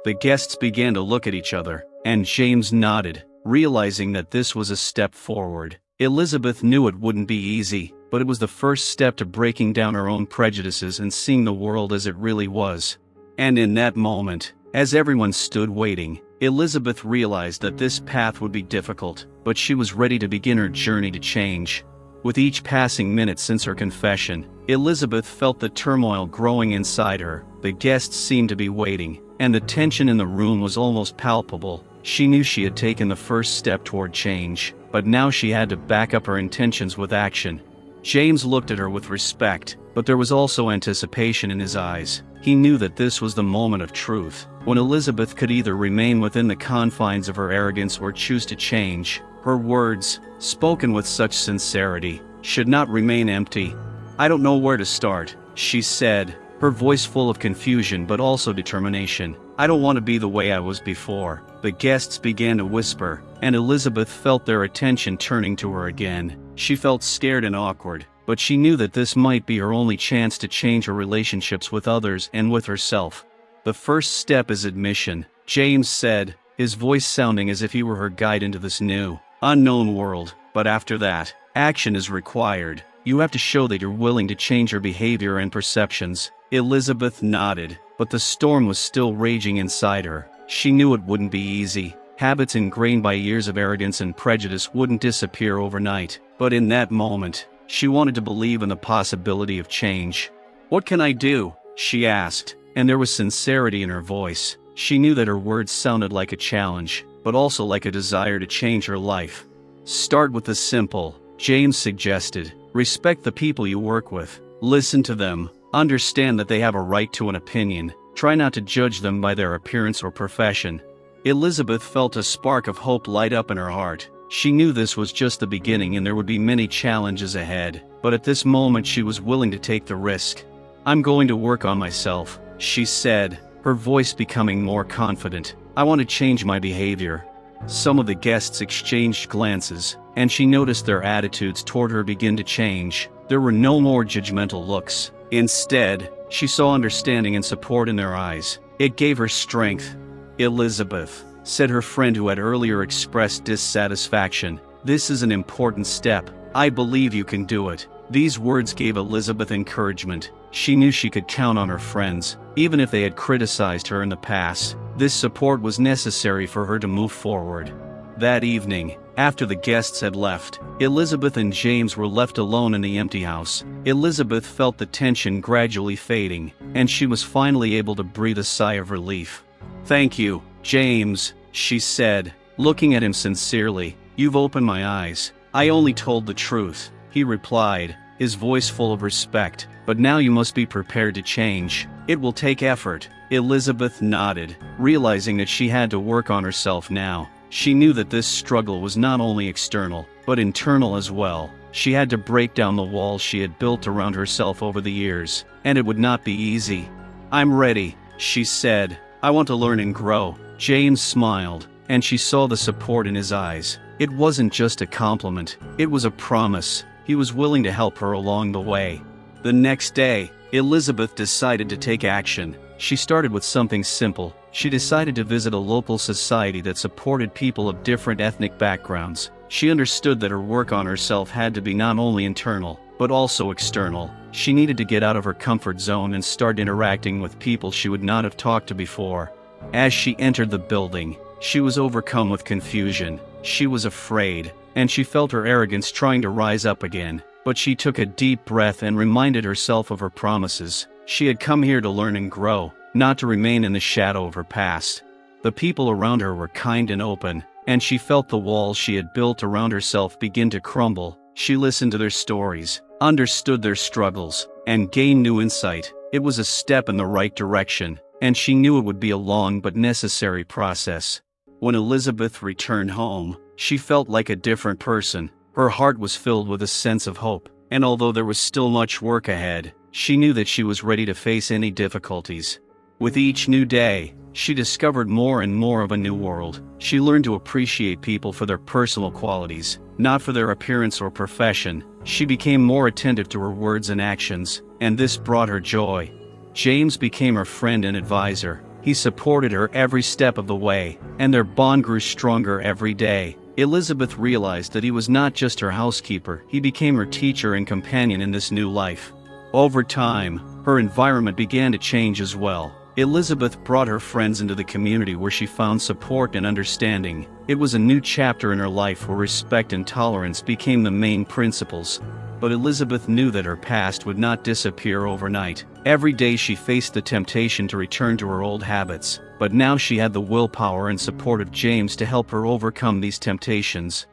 The guests began to look at each other, and James nodded, realizing that this was a step forward. Elizabeth knew it wouldn't be easy, but it was the first step to breaking down her own prejudices and seeing the world as it really was. And in that moment, as everyone stood waiting, Elizabeth realized that this path would be difficult, but she was ready to begin her journey to change. With each passing minute since her confession, Elizabeth felt the turmoil growing inside her. The guests seemed to be waiting, and the tension in the room was almost palpable. She knew she had taken the first step toward change, but now she had to back up her intentions with action. James looked at her with respect, but there was also anticipation in his eyes. He knew that this was the moment of truth, when Elizabeth could either remain within the confines of her arrogance or choose to change. Her words, spoken with such sincerity, should not remain empty. "I don't know where to start," she said, her voice full of confusion but also determination. "I don't want to be the way I was before." The guests began to whisper, and Elizabeth felt their attention turning to her again. She felt scared and awkward, but she knew that this might be her only chance to change her relationships with others and with herself. "The first step is admission," James said, his voice sounding as if he were her guide into this new, unknown world. "But after that, action is required. You have to show that you're willing to change your behavior and perceptions." Elizabeth nodded, but the storm was still raging inside her. She knew it wouldn't be easy. Habits ingrained by years of arrogance and prejudice wouldn't disappear overnight. But in that moment, she wanted to believe in the possibility of change. "What can I do?" she asked, and there was sincerity in her voice. She knew that her words sounded like a challenge, but also like a desire to change her life. "Start with the simple," James suggested. "Respect the people you work with. Listen to them. Understand that they have a right to an opinion. Try not to judge them by their appearance or profession." Elizabeth felt a spark of hope light up in her heart. She knew this was just the beginning and there would be many challenges ahead, but at this moment she was willing to take the risk. "I'm going to work on myself," she said, her voice becoming more confident. "I want to change my behavior." Some of the guests exchanged glances, and she noticed their attitudes toward her begin to change. There were no more judgmental looks. Instead, she saw understanding and support in their eyes. It gave her strength. "Elizabeth," said her friend who had earlier expressed dissatisfaction, "this is an important step. I believe you can do it." These words gave Elizabeth encouragement. She knew she could count on her friends, even if they had criticized her in the past. This support was necessary for her to move forward. That evening, after the guests had left, Elizabeth and James were left alone in the empty house. Elizabeth felt the tension gradually fading, and she was finally able to breathe a sigh of relief. "Thank you, James," she said, looking at him sincerely. "You've opened my eyes." "I only told the truth," he replied, his voice full of respect. "But now you must be prepared to change. It will take effort." Elizabeth nodded, realizing that she had to work on herself now. She knew that this struggle was not only external, but internal as well. She had to break down the walls she had built around herself over the years, and it would not be easy. "I'm ready," she said. "I want to learn and grow." James smiled, and she saw the support in his eyes. It wasn't just a compliment, it was a promise. He was willing to help her along the way. The next day, Elizabeth decided to take action. She started with something simple. She decided to visit a local society that supported people of different ethnic backgrounds. She understood that her work on herself had to be not only internal, but also external. She needed to get out of her comfort zone and start interacting with people she would not have talked to before. As she entered the building, she was overcome with confusion. She was afraid, and she felt her arrogance trying to rise up again. But she took a deep breath and reminded herself of her promises. She had come here to learn and grow, not to remain in the shadow of her past. The people around her were kind and open, and she felt the walls she had built around herself begin to crumble. She listened to their stories, understood their struggles, and gained new insight. It was a step in the right direction, and she knew it would be a long but necessary process. When Elizabeth returned home, she felt like a different person. Her heart was filled with a sense of hope, and although there was still much work ahead, she knew that she was ready to face any difficulties. With each new day, she discovered more and more of a new world. She learned to appreciate people for their personal qualities, not for their appearance or profession. She became more attentive to her words and actions, and this brought her joy. James became her friend and advisor. He supported her every step of the way, and their bond grew stronger every day. Elizabeth realized that he was not just her housekeeper, he became her teacher and companion in this new life. Over time, her environment began to change as well. Elizabeth brought her friends into the community where she found support and understanding. It was a new chapter in her life where respect and tolerance became the main principles. But Elizabeth knew that her past would not disappear overnight. Every day she faced the temptation to return to her old habits, but now she had the willpower and support of James to help her overcome these temptations.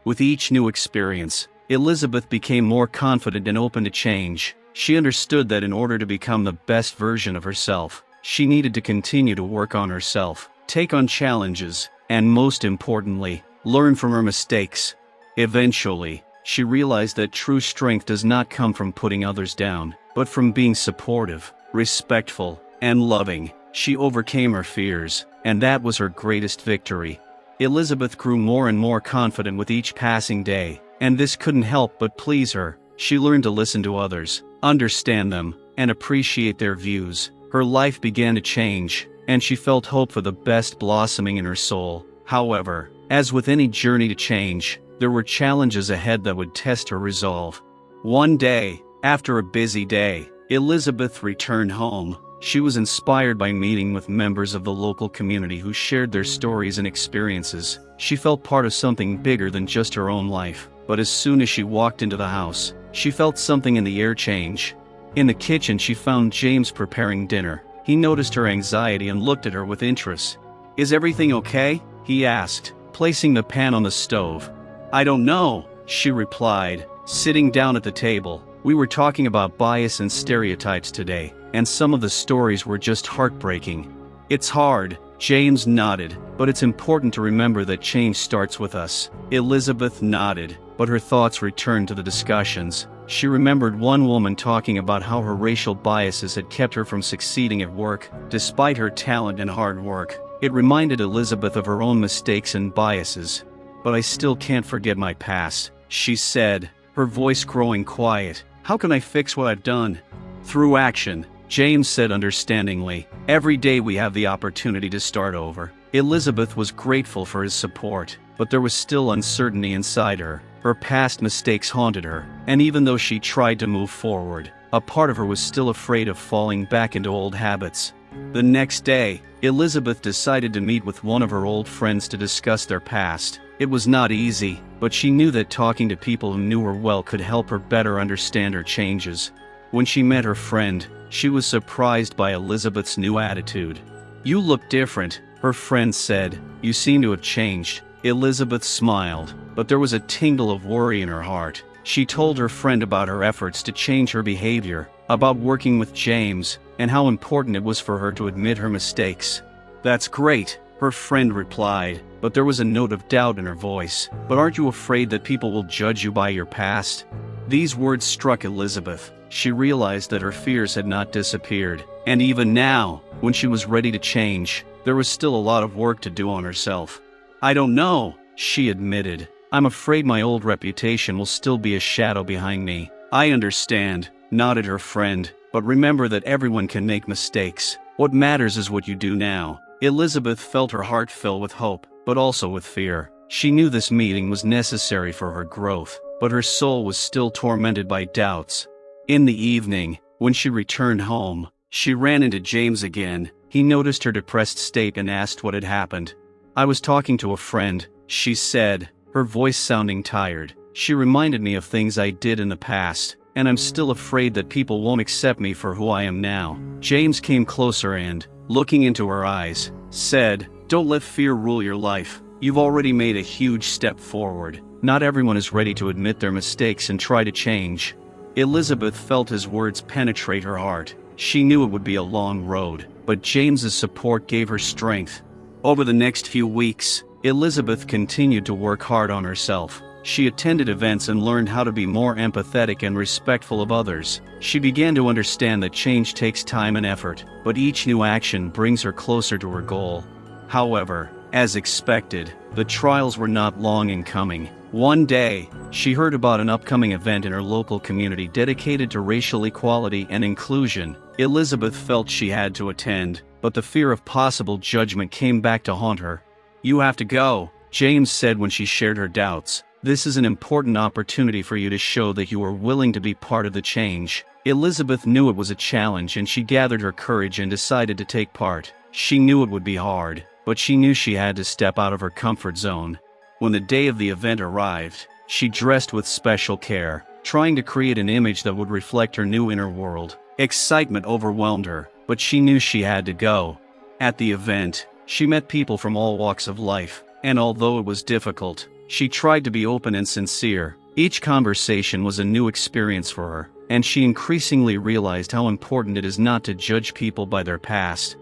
With each new experience, Elizabeth became more confident and open to change. She understood that in order to become the best version of herself, she needed to continue to work on herself, take on challenges, and most importantly, learn from her mistakes. Eventually, she realized that true strength does not come from putting others down, but from being supportive, respectful, and loving. She overcame her fears, and that was her greatest victory. Elizabeth grew more and more confident with each passing day, and this couldn't help but please her. She learned to listen to others, understand them, and appreciate their views. Her life began to change, and she felt hope for the best blossoming in her soul. However, as with any journey to change, there were challenges ahead that would test her resolve. One day, after a busy day, Elizabeth returned home. She was inspired by meeting with members of the local community who shared their stories and experiences. She felt part of something bigger than just her own life. But as soon as she walked into the house, she felt something in the air change. In the kitchen, she found James preparing dinner. He noticed her anxiety and looked at her with interest. "Is everything okay?" he asked, placing the pan on the stove. "I don't know," she replied, sitting down at the table. "We were talking about bias and stereotypes today, and some of the stories were just heartbreaking." "It's hard," James nodded, "but it's important to remember that change starts with us." Elizabeth nodded, but her thoughts returned to the discussions. She remembered one woman talking about how her racial biases had kept her from succeeding at work, despite her talent and hard work. It reminded Elizabeth of her own mistakes and biases. "But I still can't forget my past," she said, her voice growing quiet. "How can I fix what I've done?" "Through action," James said understandingly. "Every day we have the opportunity to start over." Elizabeth was grateful for his support, but there was still uncertainty inside her. Her past mistakes haunted her, and even though she tried to move forward, a part of her was still afraid of falling back into old habits. The next day, Elizabeth decided to meet with one of her old friends to discuss their past. It was not easy, but she knew that talking to people who knew her well could help her better understand her changes. When she met her friend, she was surprised by Elizabeth's new attitude. "You look different," her friend said. "You seem to have changed." Elizabeth smiled, but there was a tingle of worry in her heart. She told her friend about her efforts to change her behavior, about working with James, and how important it was for her to admit her mistakes. "That's great," her friend replied, but there was a note of doubt in her voice. "But aren't you afraid that people will judge you by your past?" These words struck Elizabeth. She realized that her fears had not disappeared, and even now, when she was ready to change, there was still a lot of work to do on herself. "I don't know," she admitted. "I'm afraid my old reputation will still be a shadow behind me." "I understand," nodded her friend, "but remember that everyone can make mistakes. What matters is what you do now." Elizabeth felt her heart fill with hope, but also with fear. She knew this meeting was necessary for her growth, but her soul was still tormented by doubts. In the evening, when she returned home, she ran into James again. He noticed her depressed state and asked what had happened. "I was talking to a friend," she said, her voice sounding tired. "She reminded me of things I did in the past, and I'm still afraid that people won't accept me for who I am now." James came closer and, looking into her eyes, said, "Don't let fear rule your life. You've already made a huge step forward. Not everyone is ready to admit their mistakes and try to change." Elizabeth felt his words penetrate her heart. She knew it would be a long road, but James's support gave her strength. Over the next few weeks, Elizabeth continued to work hard on herself. She attended events and learned how to be more empathetic and respectful of others. She began to understand that change takes time and effort, but each new action brings her closer to her goal. However, as expected, the trials were not long in coming. One day, she heard about an upcoming event in her local community dedicated to racial equality and inclusion. Elizabeth felt she had to attend, but the fear of possible judgment came back to haunt her. "You have to go," James said when she shared her doubts. "This is an important opportunity for you to show that you are willing to be part of the change." Elizabeth knew it was a challenge, and she gathered her courage and decided to take part. She knew it would be hard, but she knew she had to step out of her comfort zone. When the day of the event arrived, she dressed with special care, trying to create an image that would reflect her new inner world. Excitement overwhelmed her, but she knew she had to go. At the event, she met people from all walks of life, and although it was difficult, she tried to be open and sincere. Each conversation was a new experience for her, and she increasingly realized how important it is not to judge people by their past.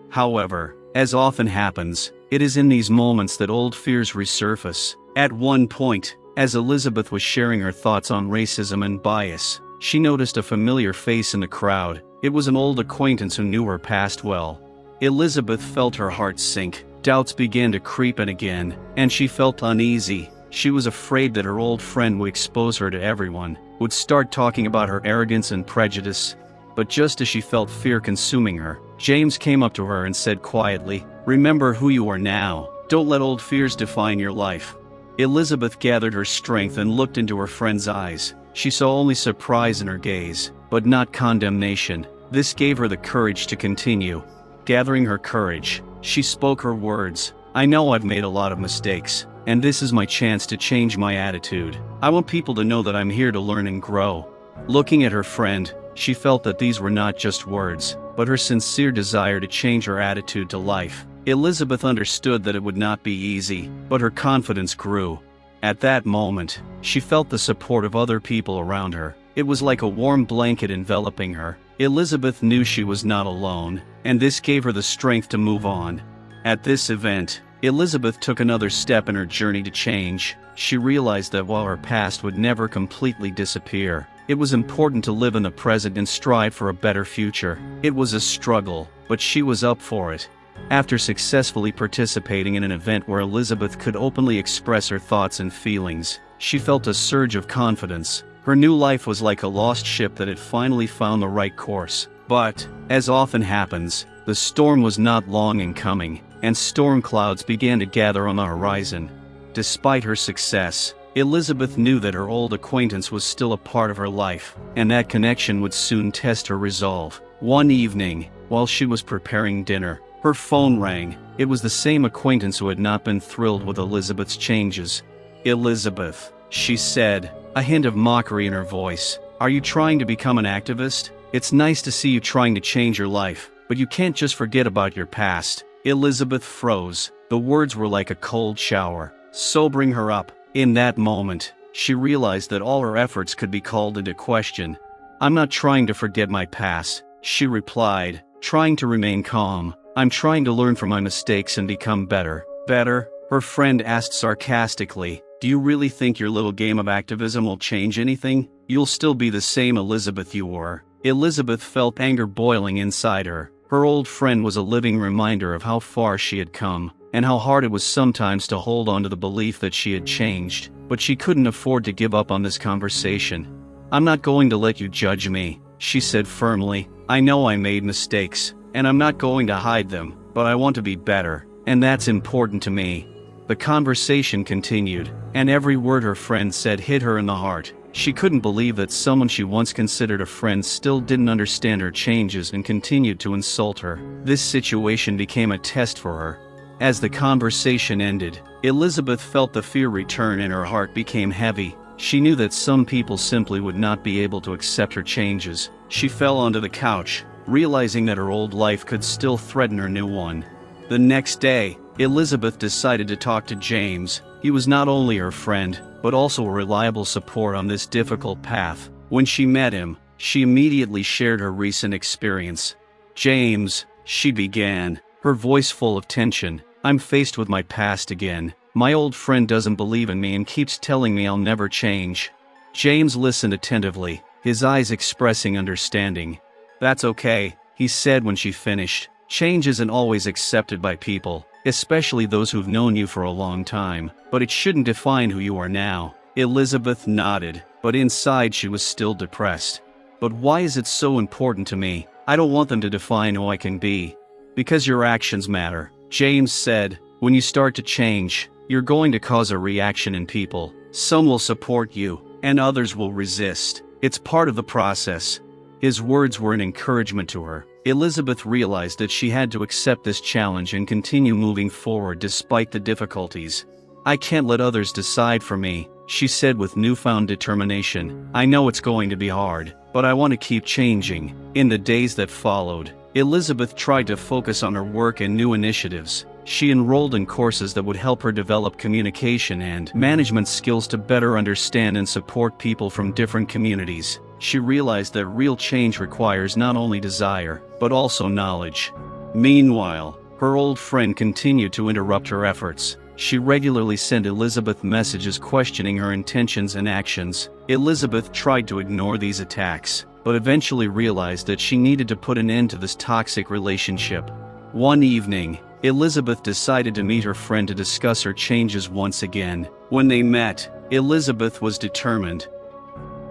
However, as often happens, it is in these moments that old fears resurface. At one point, as Elizabeth was sharing her thoughts on racism and bias, she noticed a familiar face in the crowd. It was an old acquaintance who knew her past well. Elizabeth felt her heart sink. Doubts began to creep in again, and she felt uneasy. She was afraid that her old friend would expose her to everyone, would start talking about her arrogance and prejudice. But just as she felt fear consuming her, James came up to her and said quietly, "Remember who you are now. Don't let old fears define your life." Elizabeth gathered her strength and looked into her friend's eyes. She saw only surprise in her gaze, but not condemnation. This gave her the courage to continue. Gathering her courage, she spoke her words. "I know I've made a lot of mistakes, and this is my chance to change my attitude. I want people to know that I'm here to learn and grow." Looking at her friend, she felt that these were not just words, but her sincere desire to change her attitude to life. Elizabeth understood that it would not be easy, but her confidence grew. At that moment, she felt the support of other people around her. It was like a warm blanket enveloping her. Elizabeth knew she was not alone, and this gave her the strength to move on. At this event, Elizabeth took another step in her journey to change. She realized that while her past would never completely disappear, it was important to live in the present and strive for a better future. It was a struggle, but she was up for it. After successfully participating in an event where Elizabeth could openly express her thoughts and feelings, she felt a surge of confidence. Her new life was like a lost ship that had finally found the right course. But, as often happens, the storm was not long in coming, and storm clouds began to gather on the horizon. Despite her success, Elizabeth knew that her old acquaintance was still a part of her life, and that connection would soon test her resolve. One evening, while she was preparing dinner, her phone rang. It was the same acquaintance who had not been thrilled with Elizabeth's changes. "Elizabeth," she said, a hint of mockery in her voice, "are you trying to become an activist? It's nice to see you trying to change your life, but you can't just forget about your past." Elizabeth froze. The words were like a cold shower, sobering her up. In that moment, she realized that all her efforts could be called into question. "I'm not trying to forget my past," she replied, trying to remain calm. "I'm trying to learn from my mistakes and become better." "Better?" her friend asked sarcastically. "Do you really think your little game of activism will change anything? You'll still be the same Elizabeth you were." Elizabeth felt anger boiling inside her. Her old friend was a living reminder of how far she had come, and how hard it was sometimes to hold on to the belief that she had changed. But she couldn't afford to give up on this conversation. "I'm not going to let you judge me," she said firmly. "I know I made mistakes, and I'm not going to hide them, but I want to be better, and that's important to me." The conversation continued, and every word her friend said hit her in the heart. She couldn't believe that someone she once considered a friend still didn't understand her changes and continued to insult her. This situation became a test for her. As the conversation ended, Elizabeth felt the fear return and her heart became heavy. She knew that some people simply would not be able to accept her changes. She fell onto the couch, realizing that her old life could still threaten her new one. The next day, Elizabeth decided to talk to James. He was not only her friend, but also a reliable support on this difficult path. When she met him, she immediately shared her recent experience. "James," she began, her voice full of tension. "I'm faced with my past again. My old friend doesn't believe in me and keeps telling me I'll never change." James listened attentively, his eyes expressing understanding. "That's okay," he said when she finished. "Change isn't always accepted by people, especially those who've known you for a long time, but it shouldn't define who you are now." Elizabeth nodded, but inside she was still depressed. "But why is it so important to me? I don't want them to define who I can be." "Because your actions matter," James said. "When you start to change, you're going to cause a reaction in people. Some will support you, and others will resist. It's part of the process." His words were an encouragement to her. Elizabeth realized that she had to accept this challenge and continue moving forward despite the difficulties. "I can't let others decide for me," she said with newfound determination. "I know it's going to be hard, but I want to keep changing." In the days that followed, Elizabeth tried to focus on her work and new initiatives. She enrolled in courses that would help her develop communication and management skills to better understand and support people from different communities. She realized that real change requires not only desire, but also knowledge. Meanwhile, her old friend continued to interrupt her efforts. She regularly sent Elizabeth messages questioning her intentions and actions. Elizabeth tried to ignore these attacks, but eventually realized that she needed to put an end to this toxic relationship. One evening, Elizabeth decided to meet her friend to discuss her changes once again. When they met, Elizabeth was determined.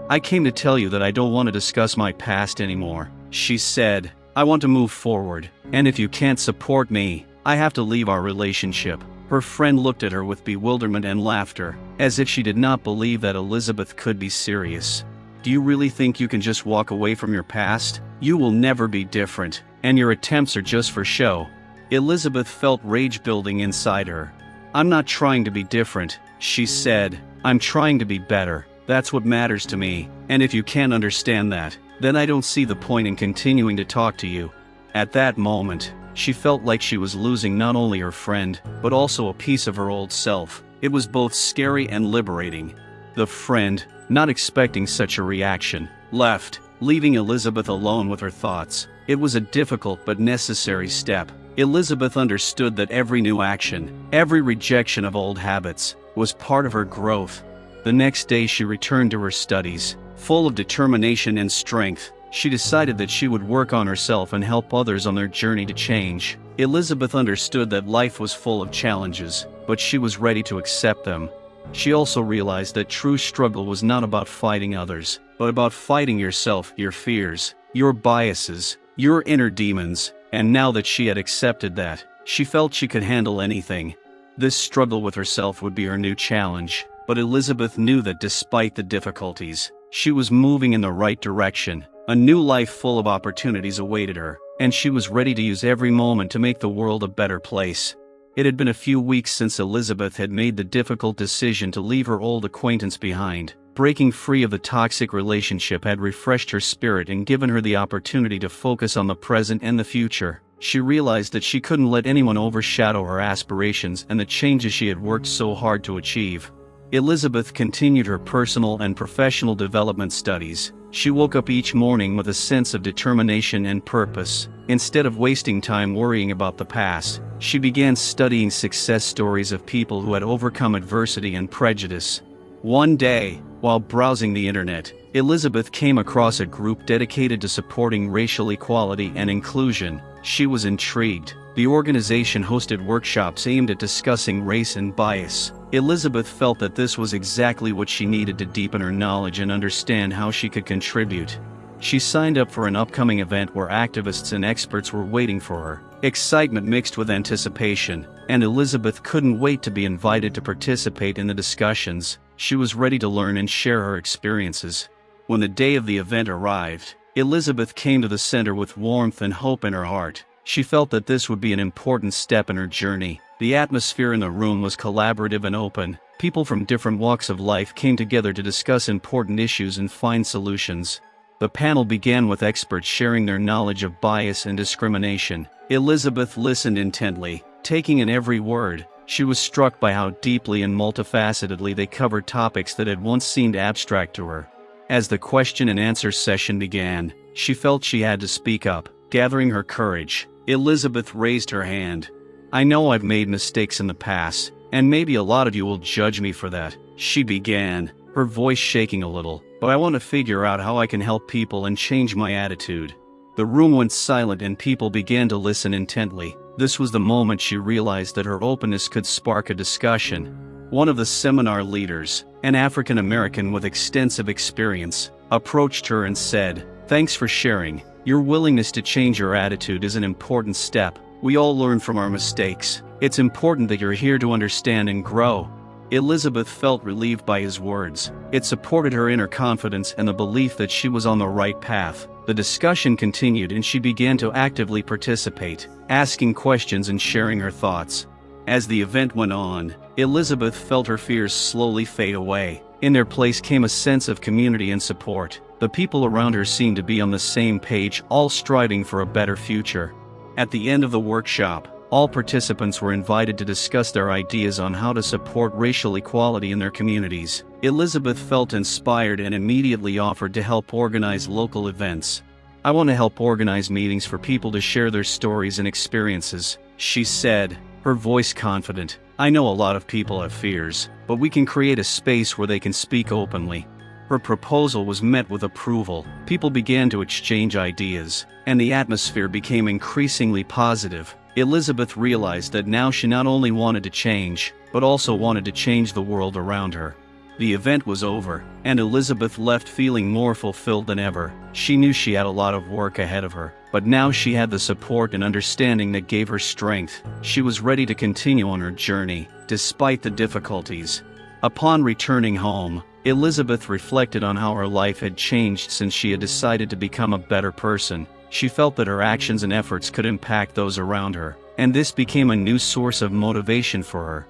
"I came to tell you that I don't want to discuss my past anymore," she said. "I want to move forward, and if you can't support me, I have to leave our relationship." Her friend looked at her with bewilderment and laughter, as if she did not believe that Elizabeth could be serious. "Do you really think you can just walk away from your past? You will never be different, and your attempts are just for show." Elizabeth felt rage building inside her. "I'm not trying to be different," she said. "I'm trying to be better. That's what matters to me, and if you can't understand that, then I don't see the point in continuing to talk to you." At that moment, she felt like she was losing not only her friend, but also a piece of her old self. It was both scary and liberating. The friend, not expecting such a reaction, left, leaving Elizabeth alone with her thoughts. It was a difficult but necessary step. Elizabeth understood that every new action, every rejection of old habits, was part of her growth. The next day she returned to her studies, full of determination and strength. She decided that she would work on herself and help others on their journey to change. Elizabeth understood that life was full of challenges, but she was ready to accept them. She also realized that true struggle was not about fighting others, but about fighting yourself, your fears, your biases, your inner demons. And now that she had accepted that, she felt she could handle anything. This struggle with herself would be her new challenge, but Elizabeth knew that despite the difficulties, she was moving in the right direction. A new life full of opportunities awaited her, and she was ready to use every moment to make the world a better place. It had been a few weeks since Elizabeth had made the difficult decision to leave her old acquaintance behind. Breaking free of the toxic relationship had refreshed her spirit and given her the opportunity to focus on the present and the future. She realized that she couldn't let anyone overshadow her aspirations and the changes she had worked so hard to achieve. Elizabeth continued her personal and professional development studies. She woke up each morning with a sense of determination and purpose. Instead of wasting time worrying about the past, she began studying success stories of people who had overcome adversity and prejudice. One day, while browsing the internet, Elizabeth came across a group dedicated to supporting racial equality and inclusion. She was intrigued. The organization hosted workshops aimed at discussing race and bias. Elizabeth felt that this was exactly what she needed to deepen her knowledge and understand how she could contribute. She signed up for an upcoming event where activists and experts were waiting for her. Excitement mixed with anticipation, and Elizabeth couldn't wait to be invited to participate in the discussions. She was ready to learn and share her experiences. When the day of the event arrived, Elizabeth came to the center with warmth and hope in her heart. She felt that this would be an important step in her journey. The atmosphere in the room was collaborative and open. People from different walks of life came together to discuss important issues and find solutions. The panel began with experts sharing their knowledge of bias and discrimination. Elizabeth listened intently, taking in every word. She was struck by how deeply and multifacetedly they covered topics that had once seemed abstract to her. As the question and answer session began, she felt she had to speak up. Gathering her courage, Elizabeth raised her hand. "I know I've made mistakes in the past, and maybe a lot of you will judge me for that," she began, her voice shaking a little, "but I want to figure out how I can help people and change my attitude." The room went silent and people began to listen intently. This was the moment she realized that her openness could spark a discussion. One of the seminar leaders, an African American with extensive experience, approached her and said, "Thanks for sharing. Your willingness to change your attitude is an important step. We all learn from our mistakes. It's important that you're here to understand and grow." Elizabeth felt relieved by his words. It supported her inner confidence and the belief that she was on the right path. The discussion continued and she began to actively participate, asking questions and sharing her thoughts. As the event went on, Elizabeth felt her fears slowly fade away. In their place came a sense of community and support. The people around her seemed to be on the same page, all striving for a better future. At the end of the workshop, all participants were invited to discuss their ideas on how to support racial equality in their communities. Elizabeth felt inspired and immediately offered to help organize local events. "I want to help organize meetings for people to share their stories and experiences," she said, her voice confident. "I know a lot of people have fears, but we can create a space where they can speak openly." Her proposal was met with approval. People began to exchange ideas, and the atmosphere became increasingly positive. Elizabeth realized that now she not only wanted to change, but also wanted to change the world around her. The event was over, and Elizabeth left feeling more fulfilled than ever. She knew she had a lot of work ahead of her, but now she had the support and understanding that gave her strength. She was ready to continue on her journey, despite the difficulties. Upon returning home, Elizabeth reflected on how her life had changed since she had decided to become a better person. She felt that her actions and efforts could impact those around her, and this became a new source of motivation for her.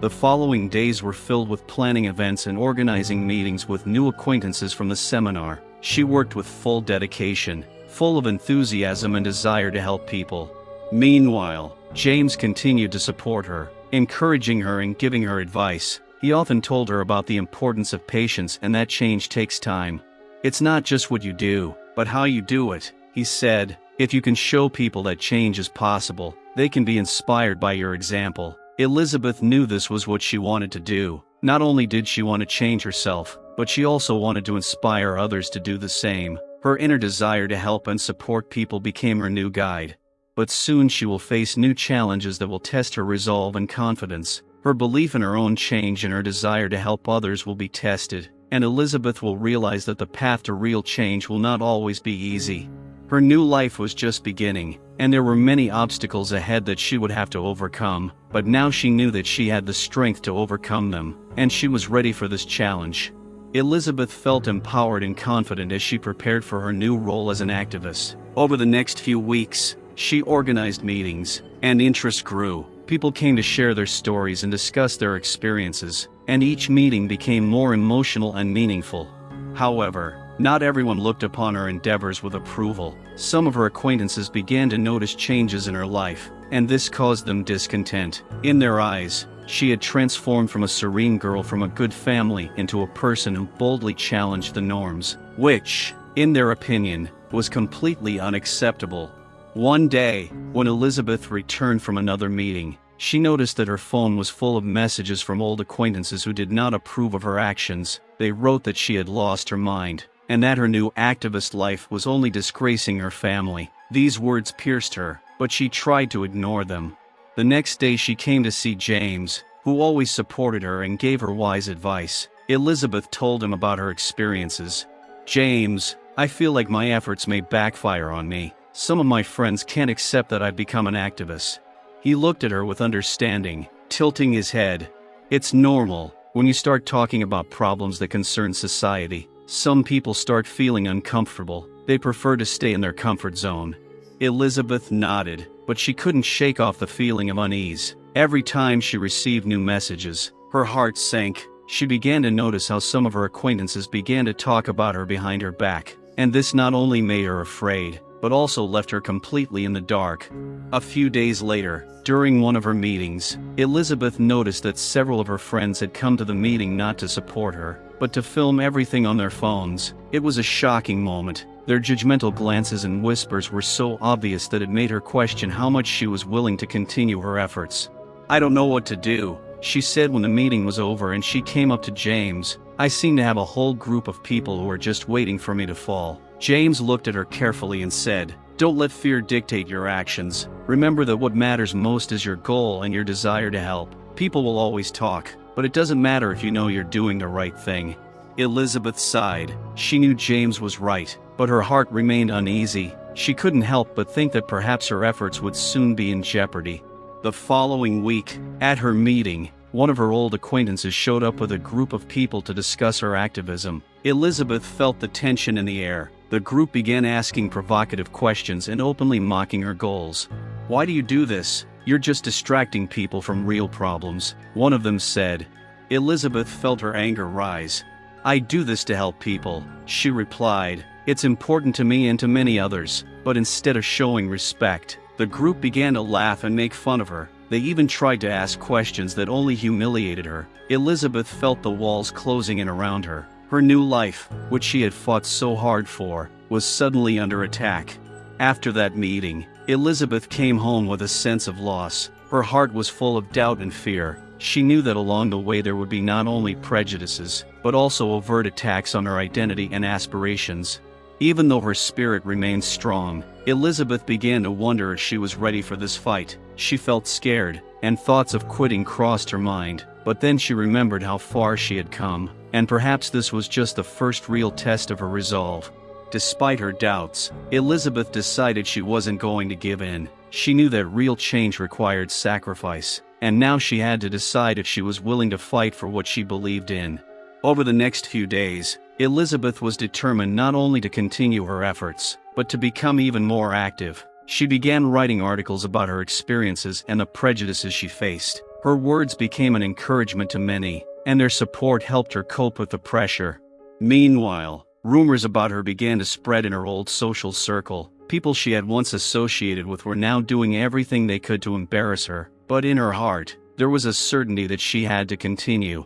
The following days were filled with planning events and organizing meetings with new acquaintances from the seminar. She worked with full dedication, full of enthusiasm and desire to help people. Meanwhile, James continued to support her, encouraging her and giving her advice. He often told her about the importance of patience and that change takes time. "It's not just what you do, but how you do it," he said. "If you can show people that change is possible, they can be inspired by your example." Elizabeth knew this was what she wanted to do. Not only did she want to change herself, but she also wanted to inspire others to do the same. Her inner desire to help and support people became her new guide. But soon she will face new challenges that will test her resolve and confidence. Her belief in her own change and her desire to help others will be tested, and Elizabeth will realize that the path to real change will not always be easy. Her new life was just beginning, and there were many obstacles ahead that she would have to overcome, but now she knew that she had the strength to overcome them, and she was ready for this challenge. Elizabeth felt empowered and confident as she prepared for her new role as an activist. Over the next few weeks, she organized meetings, and interest grew. People came to share their stories and discuss their experiences, and each meeting became more emotional and meaningful. However, not everyone looked upon her endeavors with approval. Some of her acquaintances began to notice changes in her life, and this caused them discontent. In their eyes, she had transformed from a serene girl from a good family into a person who boldly challenged the norms, which, in their opinion, was completely unacceptable. One day, when Elizabeth returned from another meeting, she noticed that her phone was full of messages from old acquaintances who did not approve of her actions. They wrote that she had lost her mind, and that her new activist life was only disgracing her family. These words pierced her, but she tried to ignore them. The next day she came to see James, who always supported her and gave her wise advice. Elizabeth told him about her experiences. "James, I feel like my efforts may backfire on me. Some of my friends can't accept that I've become an activist." He looked at her with understanding, tilting his head. "It's normal. When you start talking about problems that concern society, some people start feeling uncomfortable. They prefer to stay in their comfort zone." Elizabeth nodded, but she couldn't shake off the feeling of unease. Every time she received new messages, her heart sank. She began to notice how some of her acquaintances began to talk about her behind her back, and this not only made her afraid, but also left her completely in the dark. A few days later, during one of her meetings, Elizabeth noticed that several of her friends had come to the meeting not to support her, but to film everything on their phones. It was a shocking moment. Their judgmental glances and whispers were so obvious that it made her question how much she was willing to continue her efforts. "I don't know what to do," she said when the meeting was over and she came up to James. "I seem to have a whole group of people who are just waiting for me to fall." James looked at her carefully and said, "Don't let fear dictate your actions. Remember that what matters most is your goal and your desire to help. People will always talk, but it doesn't matter if you know you're doing the right thing." Elizabeth sighed. She knew James was right, but her heart remained uneasy. She couldn't help but think that perhaps her efforts would soon be in jeopardy. The following week, at her meeting, one of her old acquaintances showed up with a group of people to discuss her activism. Elizabeth felt the tension in the air. The group began asking provocative questions and openly mocking her goals. "Why do you do this? You're just distracting people from real problems," one of them said. Elizabeth felt her anger rise. "I do this to help people," she replied. "It's important to me and to many others." But instead of showing respect, the group began to laugh and make fun of her. They even tried to ask questions that only humiliated her. Elizabeth felt the walls closing in around her. Her new life, which she had fought so hard for, was suddenly under attack. After that meeting, Elizabeth came home with a sense of loss. Her heart was full of doubt and fear. She knew that along the way there would be not only prejudices, but also overt attacks on her identity and aspirations. Even though her spirit remained strong, Elizabeth began to wonder if she was ready for this fight. She felt scared, and thoughts of quitting crossed her mind. But then she remembered how far she had come, and perhaps this was just the first real test of her resolve. Despite her doubts, Elizabeth decided she wasn't going to give in. She knew that real change required sacrifice, and now she had to decide if she was willing to fight for what she believed in. Over the next few days, Elizabeth was determined not only to continue her efforts, but to become even more active. She began writing articles about her experiences and the prejudices she faced. Her words became an encouragement to many, and their support helped her cope with the pressure. Meanwhile, rumors about her began to spread in her old social circle. People she had once associated with were now doing everything they could to embarrass her, but in her heart, there was a certainty that she had to continue.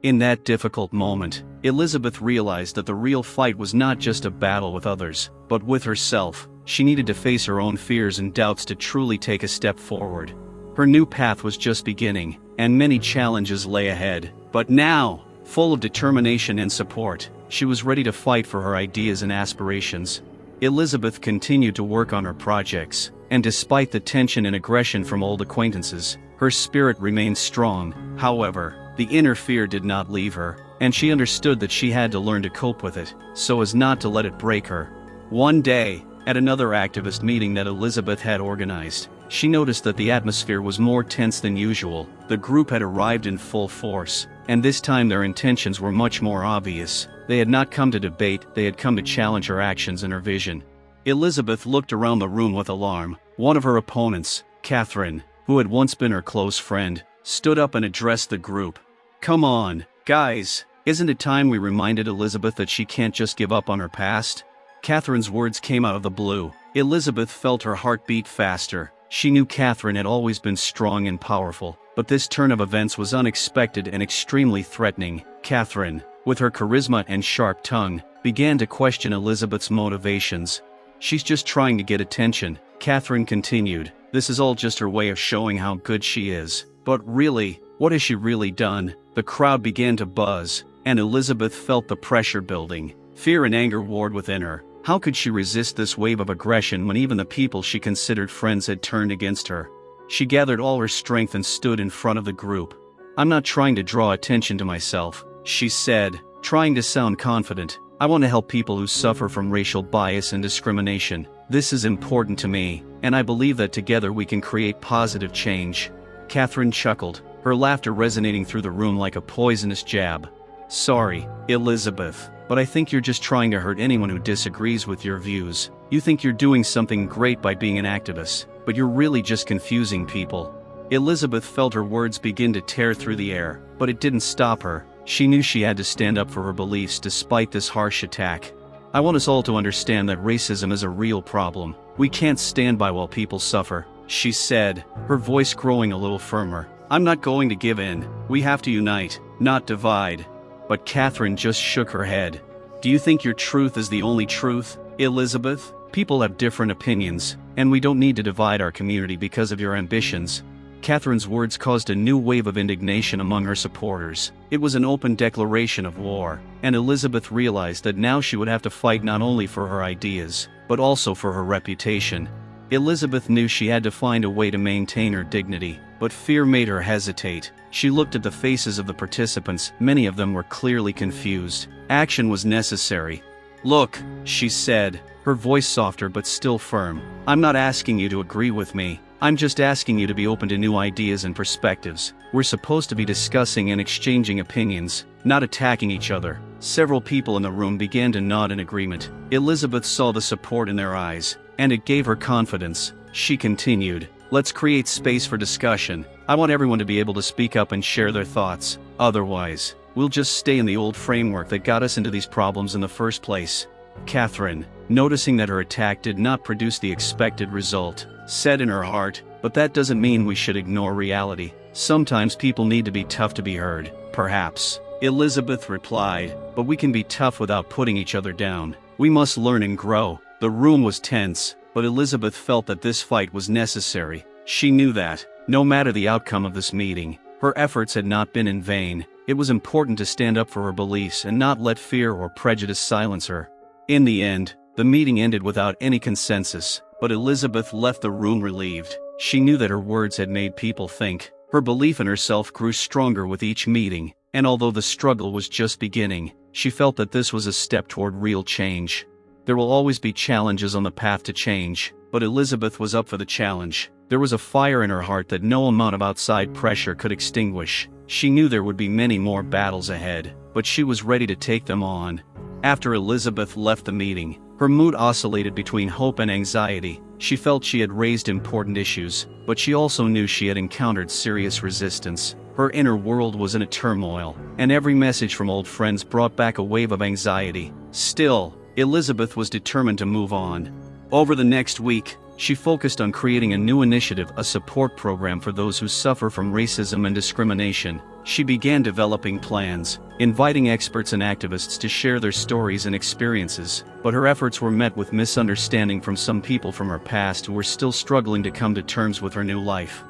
In that difficult moment, Elizabeth realized that the real fight was not just a battle with others, but with herself. She needed to face her own fears and doubts to truly take a step forward. Her new path was just beginning, and many challenges lay ahead. But now, full of determination and support, she was ready to fight for her ideas and aspirations. Elizabeth continued to work on her projects, and despite the tension and aggression from old acquaintances, her spirit remained strong. However, the inner fear did not leave her, and she understood that she had to learn to cope with it, so as not to let it break her. One day, at another activist meeting that Elizabeth had organized, she noticed that the atmosphere was more tense than usual. The group had arrived in full force, and this time their intentions were much more obvious. They had not come to debate, they had come to challenge her actions and her vision. Elizabeth looked around the room with alarm. One of her opponents, Catherine, who had once been her close friend, stood up and addressed the group. "Come on, guys, isn't it time we reminded Elizabeth that she can't just give up on her past?" Catherine's words came out of the blue. Elizabeth felt her heart beat faster. She knew Catherine had always been strong and powerful, but this turn of events was unexpected and extremely threatening. Catherine, with her charisma and sharp tongue, began to question Elizabeth's motivations. "She's just trying to get attention," Catherine continued. "This is all just her way of showing how good she is. But really, what has she really done?" The crowd began to buzz, and Elizabeth felt the pressure building. Fear and anger warred within her. How could she resist this wave of aggression when even the people she considered friends had turned against her? She gathered all her strength and stood in front of the group. "I'm not trying to draw attention to myself," she said, trying to sound confident. "I want to help people who suffer from racial bias and discrimination. This is important to me, and I believe that together we can create positive change." Catherine chuckled, her laughter resonating through the room like a poisonous jab. "Sorry, Elizabeth, but I think you're just trying to hurt anyone who disagrees with your views. You think you're doing something great by being an activist, but you're really just confusing people." Elizabeth felt her words begin to tear through the air, but it didn't stop her. She knew she had to stand up for her beliefs despite this harsh attack. "I want us all to understand that racism is a real problem. We can't stand by while people suffer," she said, her voice growing a little firmer. "I'm not going to give in. We have to unite, not divide." But Catherine just shook her head. Do you think your truth is the only truth, Elizabeth? People have different opinions, and we don't need to divide our community because of your ambitions. Catherine's words caused a new wave of indignation among her supporters. It was an open declaration of war, and Elizabeth realized that now she would have to fight not only for her ideas, but also for her reputation. Elizabeth knew she had to find a way to maintain her dignity, but fear made her hesitate. She looked at the faces of the participants, many of them were clearly confused. Action was necessary. "Look," she said, her voice softer but still firm. "I'm not asking you to agree with me. I'm just asking you to be open to new ideas and perspectives. We're supposed to be discussing and exchanging opinions, not attacking each other." Several people in the room began to nod in agreement. Elizabeth saw the support in their eyes, and it gave her confidence. She continued, "Let's create space for discussion. I want everyone to be able to speak up and share their thoughts. Otherwise, we'll just stay in the old framework that got us into these problems in the first place." Catherine, noticing that her attack did not produce the expected result, said in her heart, "But that doesn't mean we should ignore reality. Sometimes people need to be tough to be heard." "Perhaps," Elizabeth replied, "but we can be tough without putting each other down. We must learn and grow." The room was tense, but Elizabeth felt that this fight was necessary. She knew that, no matter the outcome of this meeting, her efforts had not been in vain. It was important to stand up for her beliefs and not let fear or prejudice silence her. In the end, the meeting ended without any consensus, but Elizabeth left the room relieved. She knew that her words had made people think. Her belief in herself grew stronger with each meeting, and although the struggle was just beginning, she felt that this was a step toward real change. There will always be challenges on the path to change, but Elizabeth was up for the challenge. There was a fire in her heart that no amount of outside pressure could extinguish. She knew there would be many more battles ahead, but she was ready to take them on. After Elizabeth left the meeting, her mood oscillated between hope and anxiety. She felt she had raised important issues, but she also knew she had encountered serious resistance. Her inner world was in a turmoil, and every message from old friends brought back a wave of anxiety. Still, Elizabeth was determined to move on. Over the next week, she focused on creating a new initiative, a support program for those who suffer from racism and discrimination. She began developing plans, inviting experts and activists to share their stories and experiences, but her efforts were met with misunderstanding from some people from her past who were still struggling to come to terms with her new life.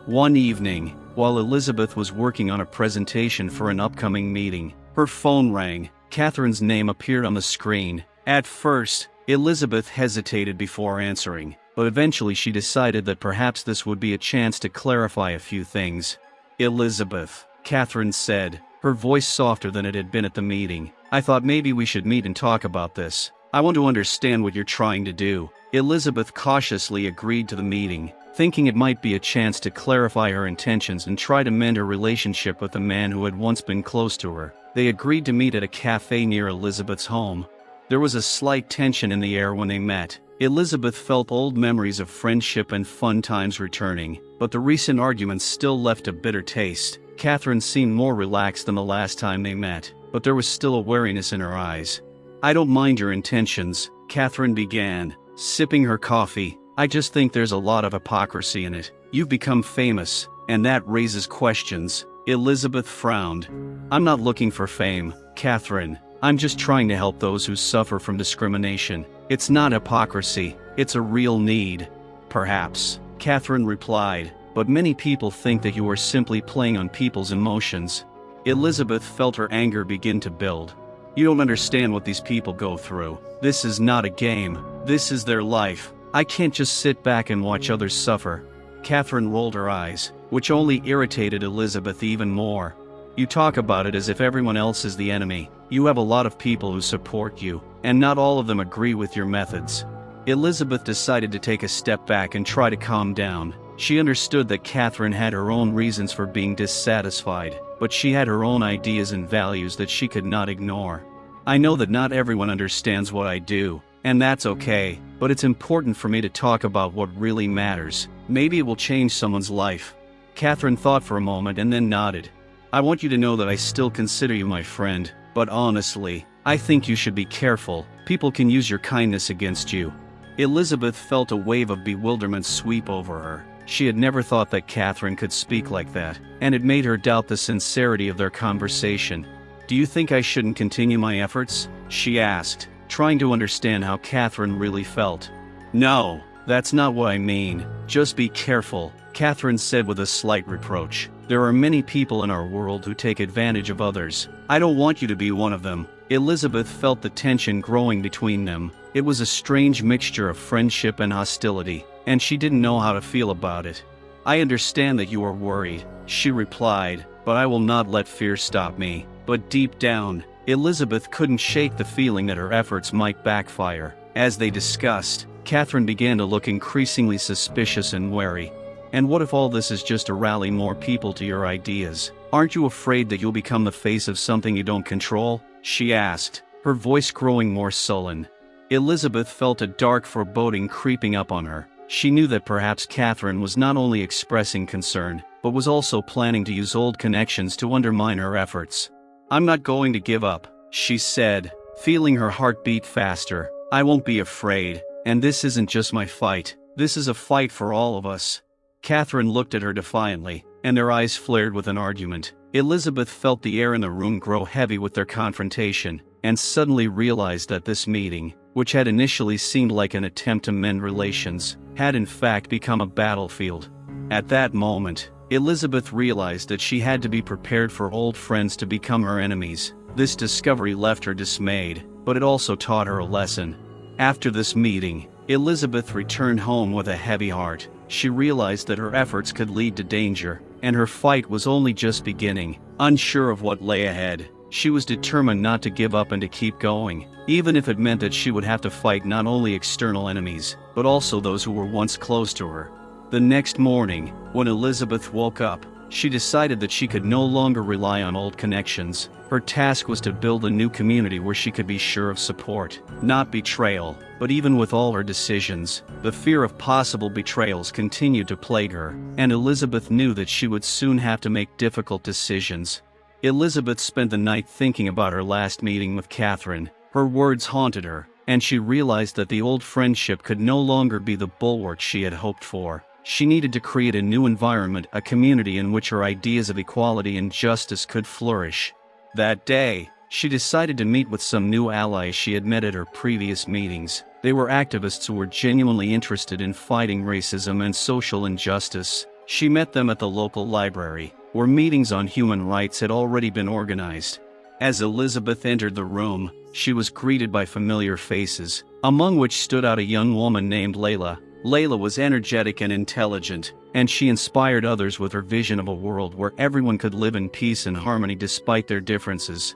One evening, while Elizabeth was working on a presentation for an upcoming meeting, her phone rang. Catherine's name appeared on the screen. At first, Elizabeth hesitated before answering, but eventually she decided that perhaps this would be a chance to clarify a few things. "Elizabeth," Catherine said, her voice softer than it had been at the meeting, "I thought maybe we should meet and talk about this. I want to understand what you're trying to do." Elizabeth cautiously agreed to the meeting, thinking it might be a chance to clarify her intentions and try to mend her relationship with the man who had once been close to her. They agreed to meet at a cafe near Elizabeth's home. There was a slight tension in the air when they met. Elizabeth felt old memories of friendship and fun times returning, but the recent arguments still left a bitter taste. Catherine seemed more relaxed than the last time they met, but there was still a wariness in her eyes. "I don't mind your intentions," Catherine began, sipping her coffee. "I just think there's a lot of hypocrisy in it. You've become famous, and that raises questions." Elizabeth frowned. "I'm not looking for fame, Catherine. I'm just trying to help those who suffer from discrimination. It's not hypocrisy, it's a real need." "Perhaps," Catherine replied, "but many people think that you are simply playing on people's emotions." Elizabeth felt her anger begin to build. "You don't understand what these people go through. This is not a game. This is their life. I can't just sit back and watch others suffer." Catherine rolled her eyes, which only irritated Elizabeth even more. "You talk about it as if everyone else is the enemy. You have a lot of people who support you, and not all of them agree with your methods." Elizabeth decided to take a step back and try to calm down. She understood that Catherine had her own reasons for being dissatisfied, but she had her own ideas and values that she could not ignore. "I know that not everyone understands what I do, and that's okay, but it's important for me to talk about what really matters. Maybe it will change someone's life." Catherine thought for a moment and then nodded. "I want you to know that I still consider you my friend, but honestly, I think you should be careful. People can use your kindness against you." Elizabeth felt a wave of bewilderment sweep over her. She had never thought that Catherine could speak like that, and it made her doubt the sincerity of their conversation. "Do you think I shouldn't continue my efforts?" she asked, trying to understand how Catherine really felt. "No, that's not what I mean. Just be careful," Catherine said with a slight reproach. "There are many people in our world who take advantage of others. I don't want you to be one of them." Elizabeth felt the tension growing between them. It was a strange mixture of friendship and hostility, and she didn't know how to feel about it. "I understand that you are worried," she replied, "but I will not let fear stop me." But deep down, Elizabeth couldn't shake the feeling that her efforts might backfire. As they discussed, Catherine began to look increasingly suspicious and wary. "And what if all this is just to rally more people to your ideas? Aren't you afraid that you'll become the face of something you don't control?" she asked, her voice growing more sullen. Elizabeth felt a dark foreboding creeping up on her. She knew that perhaps Catherine was not only expressing concern, but was also planning to use old connections to undermine her efforts. "I'm not going to give up," she said, feeling her heart beat faster. "I won't be afraid, and this isn't just my fight. This is a fight for all of us." Catherine looked at her defiantly, and their eyes flared with an argument. Elizabeth felt the air in the room grow heavy with their confrontation, and suddenly realized that this meeting, which had initially seemed like an attempt to mend relations, had in fact become a battlefield. At that moment, Elizabeth realized that she had to be prepared for old friends to become her enemies. This discovery left her dismayed, but it also taught her a lesson. After this meeting, Elizabeth returned home with a heavy heart. She realized that her efforts could lead to danger, and her fight was only just beginning. Unsure of what lay ahead, she was determined not to give up and to keep going, even if it meant that she would have to fight not only external enemies, but also those who were once close to her. The next morning, when Elizabeth woke up, she decided that she could no longer rely on old connections. Her task was to build a new community where she could be sure of support, not betrayal. But even with all her decisions, the fear of possible betrayals continued to plague her, and Elizabeth knew that she would soon have to make difficult decisions. Elizabeth spent the night thinking about her last meeting with Catherine. Her words haunted her, and she realized that the old friendship could no longer be the bulwark she had hoped for. She needed to create a new environment, a community in which her ideas of equality and justice could flourish. That day, she decided to meet with some new allies she had met at her previous meetings. They were activists who were genuinely interested in fighting racism and social injustice. She met them at the local library, where meetings on human rights had already been organized. As Elizabeth entered the room, she was greeted by familiar faces, among which stood out a young woman named Layla. Layla was energetic and intelligent, and she inspired others with her vision of a world where everyone could live in peace and harmony despite their differences.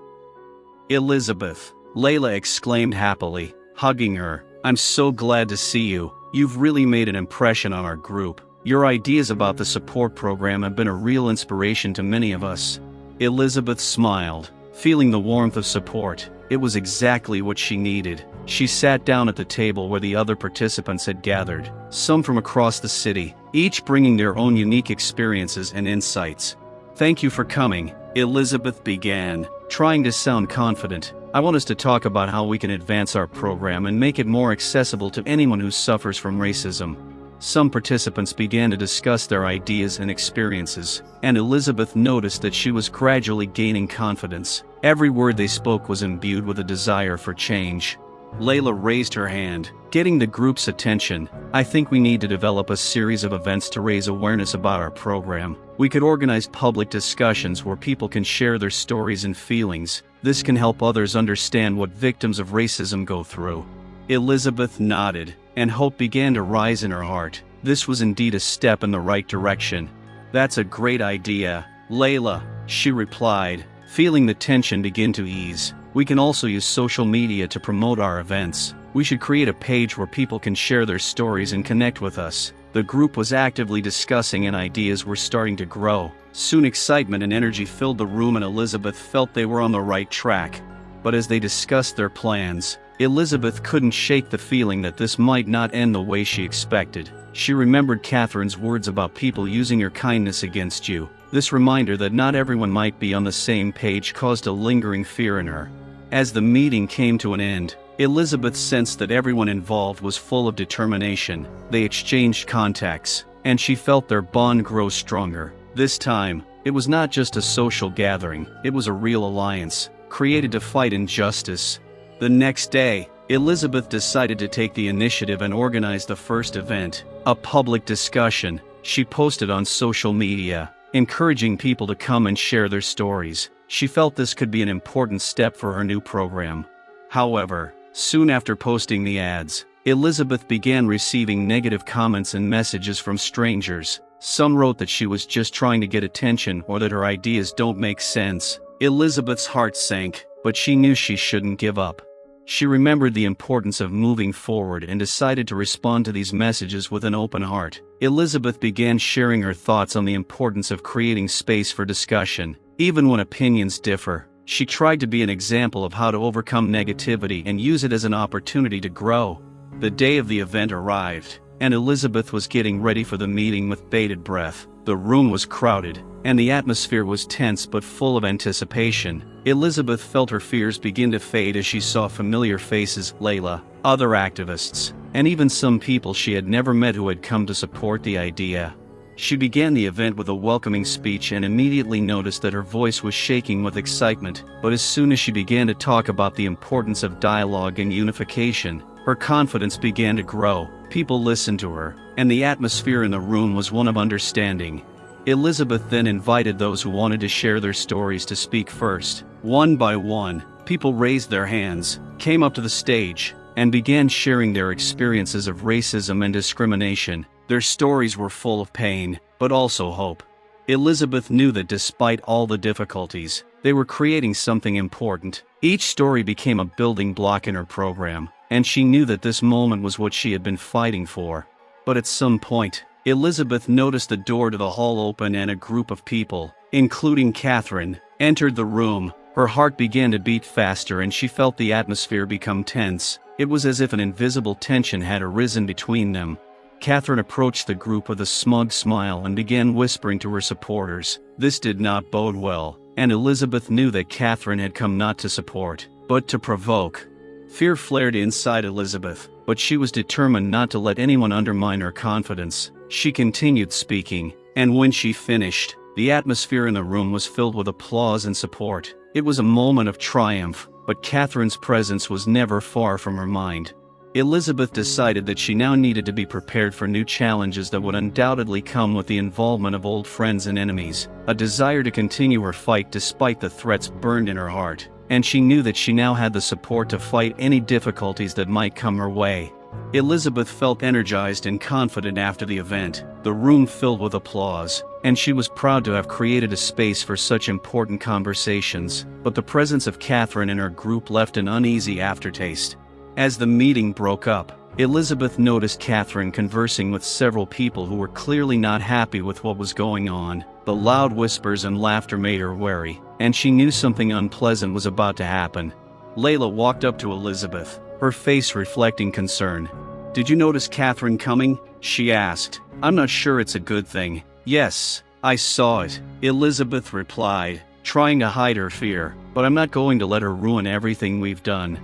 "Elizabeth," Layla exclaimed happily, hugging her, "I'm so glad to see you. You've really made an impression on our group. Your ideas about the support program have been a real inspiration to many of us." Elizabeth smiled, feeling the warmth of support. It was exactly what she needed. She sat down at the table where the other participants had gathered, some from across the city, each bringing their own unique experiences and insights. "Thank you for coming," Elizabeth began, trying to sound confident. "I want us to talk about how we can advance our program and make it more accessible to anyone who suffers from racism." Some participants began to discuss their ideas and experiences, and Elizabeth noticed that she was gradually gaining confidence. Every word they spoke was imbued with a desire for change. Layla raised her hand, getting the group's attention. "I think we need to develop a series of events to raise awareness about our program. We could organize public discussions where people can share their stories and feelings. This can help others understand what victims of racism go through." Elizabeth nodded, and hope began to rise in her heart. This was indeed a step in the right direction. "That's a great idea, Layla," she replied, feeling the tension begin to ease. "We can also use social media to promote our events. We should create a page where people can share their stories and connect with us." The group was actively discussing and ideas were starting to grow. Soon excitement and energy filled the room and Elizabeth felt they were on the right track. But as they discussed their plans, Elizabeth couldn't shake the feeling that this might not end the way she expected. She remembered Catherine's words about people using your kindness against you. This reminder that not everyone might be on the same page caused a lingering fear in her. As the meeting came to an end, Elizabeth sensed that everyone involved was full of determination. They exchanged contacts, and she felt their bond grow stronger. This time, it was not just a social gathering, it was a real alliance. created to fight injustice. The next day, Elizabeth decided to take the initiative and organize the first event, a public discussion. She posted on social media, encouraging people to come and share their stories. She felt this could be an important step for her new program. However, soon after posting the ads, Elizabeth began receiving negative comments and messages from strangers. Some wrote that she was just trying to get attention or that her ideas don't make sense. Elizabeth's heart sank, but she knew she shouldn't give up. She remembered the importance of moving forward and decided to respond to these messages with an open heart. Elizabeth began sharing her thoughts on the importance of creating space for discussion. Even when opinions differ, she tried to be an example of how to overcome negativity and use it as an opportunity to grow. The day of the event arrived, and Elizabeth was getting ready for the meeting with bated breath. The room was crowded, and the atmosphere was tense but full of anticipation. Elizabeth felt her fears begin to fade as she saw familiar faces: Layla, other activists, and even some people she had never met who had come to support the idea. She began the event with a welcoming speech and immediately noticed that her voice was shaking with excitement, but as soon as she began to talk about the importance of dialogue and unification, her confidence began to grow. People listened to her, and the atmosphere in the room was one of understanding. Elizabeth then invited those who wanted to share their stories to speak first. One by one, people raised their hands, came up to the stage, and began sharing their experiences of racism and discrimination. Their stories were full of pain, but also hope. Elizabeth knew that despite all the difficulties, they were creating something important. Each story became a building block in her program, and she knew that this moment was what she had been fighting for. But at some point, Elizabeth noticed the door to the hall open and a group of people, including Catherine, entered the room. Her heart began to beat faster and she felt the atmosphere become tense. It was as if an invisible tension had arisen between them. Catherine approached the group with a smug smile and began whispering to her supporters. This did not bode well, and Elizabeth knew that Catherine had come not to support, but to provoke. Fear flared inside Elizabeth, but she was determined not to let anyone undermine her confidence. She continued speaking, and when she finished, the atmosphere in the room was filled with applause and support. It was a moment of triumph, but Catherine's presence was never far from her mind. Elizabeth decided that she now needed to be prepared for new challenges that would undoubtedly come with the involvement of old friends and enemies. A desire to continue her fight despite the threats burned in her heart, and she knew that she now had the support to fight any difficulties that might come her way. Elizabeth felt energized and confident after the event. The room filled with applause, and she was proud to have created a space for such important conversations. But the presence of Catherine and her group left an uneasy aftertaste. As the meeting broke up, Elizabeth noticed Catherine conversing with several people who were clearly not happy with what was going on. The loud whispers and laughter made her wary, and she knew something unpleasant was about to happen. Layla walked up to Elizabeth, her face reflecting concern. "Did you notice Catherine coming?" she asked. "I'm not sure it's a good thing." "Yes, I saw it," Elizabeth replied, trying to hide her fear, "but I'm not going to let her ruin everything we've done."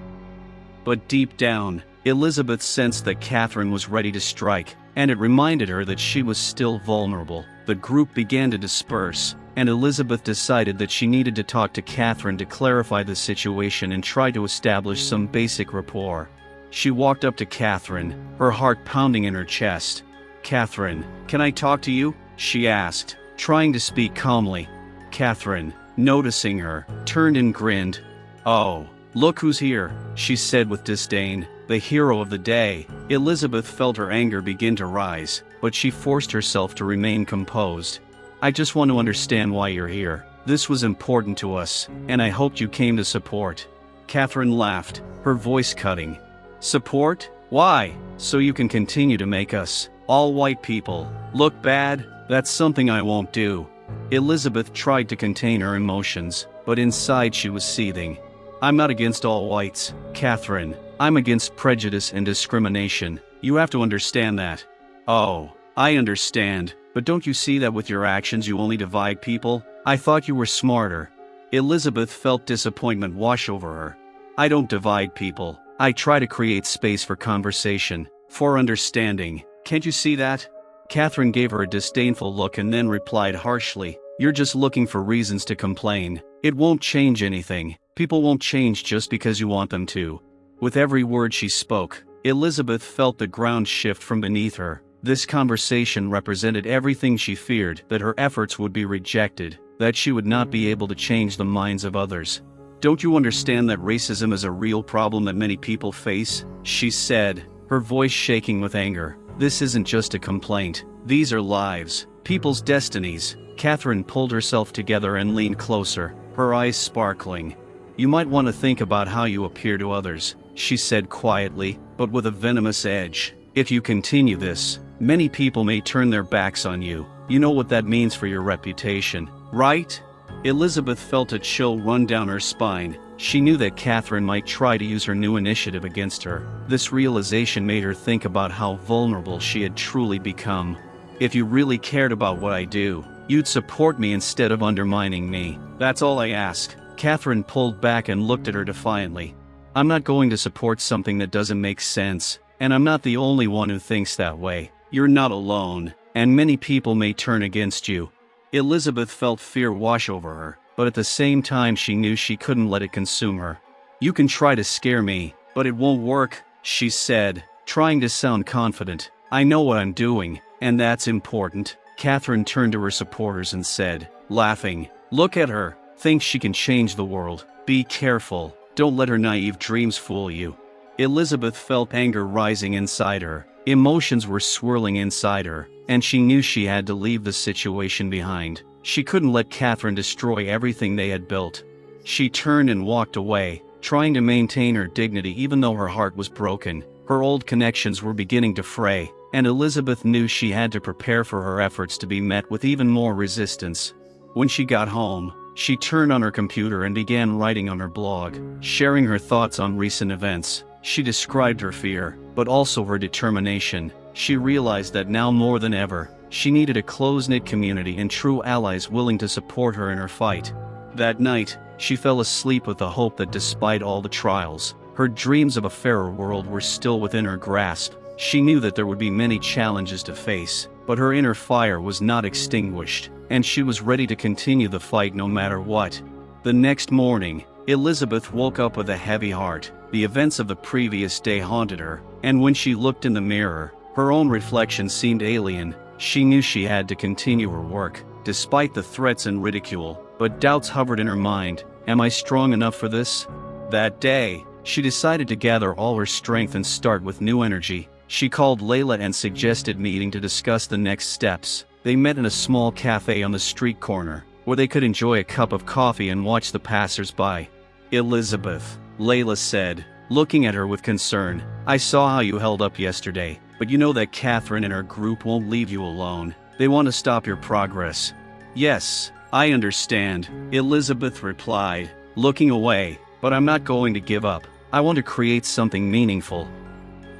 But deep down, Elizabeth sensed that Catherine was ready to strike, and it reminded her that she was still vulnerable. The group began to disperse, and Elizabeth decided that she needed to talk to Catherine to clarify the situation and try to establish some basic rapport. She walked up to Catherine, her heart pounding in her chest. "Catherine, can I talk to you?" she asked, trying to speak calmly. Catherine, noticing her, turned and grinned. "Oh, look who's here," she said with disdain, "the hero of the day." Elizabeth felt her anger begin to rise, but she forced herself to remain composed. "I just want to understand why you're here. This was important to us, and I hoped you came to support." Catherine laughed, her voice cutting. "Support? Why? So you can continue to make us, all white people, look bad? That's something I won't do." Elizabeth tried to contain her emotions, but inside she was seething. "I'm not against all whites, Catherine. I'm against prejudice and discrimination. You have to understand that." "Oh, I understand, but don't you see that with your actions you only divide people? I thought you were smarter." Elizabeth felt disappointment wash over her. "I don't divide people. I try to create space for conversation, for understanding. Can't you see that?" Catherine gave her a disdainful look and then replied harshly, "You're just looking for reasons to complain. It won't change anything." People won't change just because you want them to. With every word she spoke, Elizabeth felt the ground shift from beneath her. This conversation represented everything she feared: that her efforts would be rejected, that she would not be able to change the minds of others. "Don't you understand that racism is a real problem that many people face?" she said, her voice shaking with anger. "This isn't just a complaint. These are lives, people's destinies." Catherine pulled herself together and leaned closer, her eyes sparkling. "You might want to think about how you appear to others," she said quietly, but with a venomous edge. "If you continue this, many people may turn their backs on you. You know what that means for your reputation, right?" Elizabeth felt a chill run down her spine. She knew that Catherine might try to use her new initiative against her. This realization made her think about how vulnerable she had truly become. "If you really cared about what I do, you'd support me instead of undermining me. That's all I ask." Catherine pulled back and looked at her defiantly. "I'm not going to support something that doesn't make sense, and I'm not the only one who thinks that way. You're not alone, and many people may turn against you." Elizabeth felt fear wash over her, but at the same time she knew she couldn't let it consume her. "You can try to scare me, but it won't work," she said, trying to sound confident. "I know what I'm doing, and that's important." Catherine turned to her supporters and said, laughing, "Look at her. Thinks she can change the world. Be careful. Don't let her naive dreams fool you." Elizabeth felt anger rising inside her. Emotions were swirling inside her, and she knew she had to leave the situation behind. She couldn't let Catherine destroy everything they had built. She turned and walked away, trying to maintain her dignity even though her heart was broken. Her old connections were beginning to fray, and Elizabeth knew she had to prepare for her efforts to be met with even more resistance. When she got home, she turned on her computer and began writing on her blog, sharing her thoughts on recent events. She described her fear, but also her determination. She realized that now more than ever, she needed a close-knit community and true allies willing to support her in her fight. That night, she fell asleep with the hope that despite all the trials, her dreams of a fairer world were still within her grasp. She knew that there would be many challenges to face, but her inner fire was not extinguished, and she was ready to continue the fight no matter what. The next morning, Elizabeth woke up with a heavy heart. The events of the previous day haunted her, and when she looked in the mirror, her own reflection seemed alien. She knew she had to continue her work, despite the threats and ridicule, but doubts hovered in her mind. Am I strong enough for this? That day, she decided to gather all her strength and start with new energy. She called Layla and suggested meeting to discuss the next steps. They met in a small cafe on the street corner, where they could enjoy a cup of coffee and watch the passers-by. "Elizabeth," Layla said, looking at her with concern, "I saw how you held up yesterday, but you know that Catherine and her group won't leave you alone. They want to stop your progress." "Yes, I understand," Elizabeth replied, looking away, "but I'm not going to give up. I want to create something meaningful."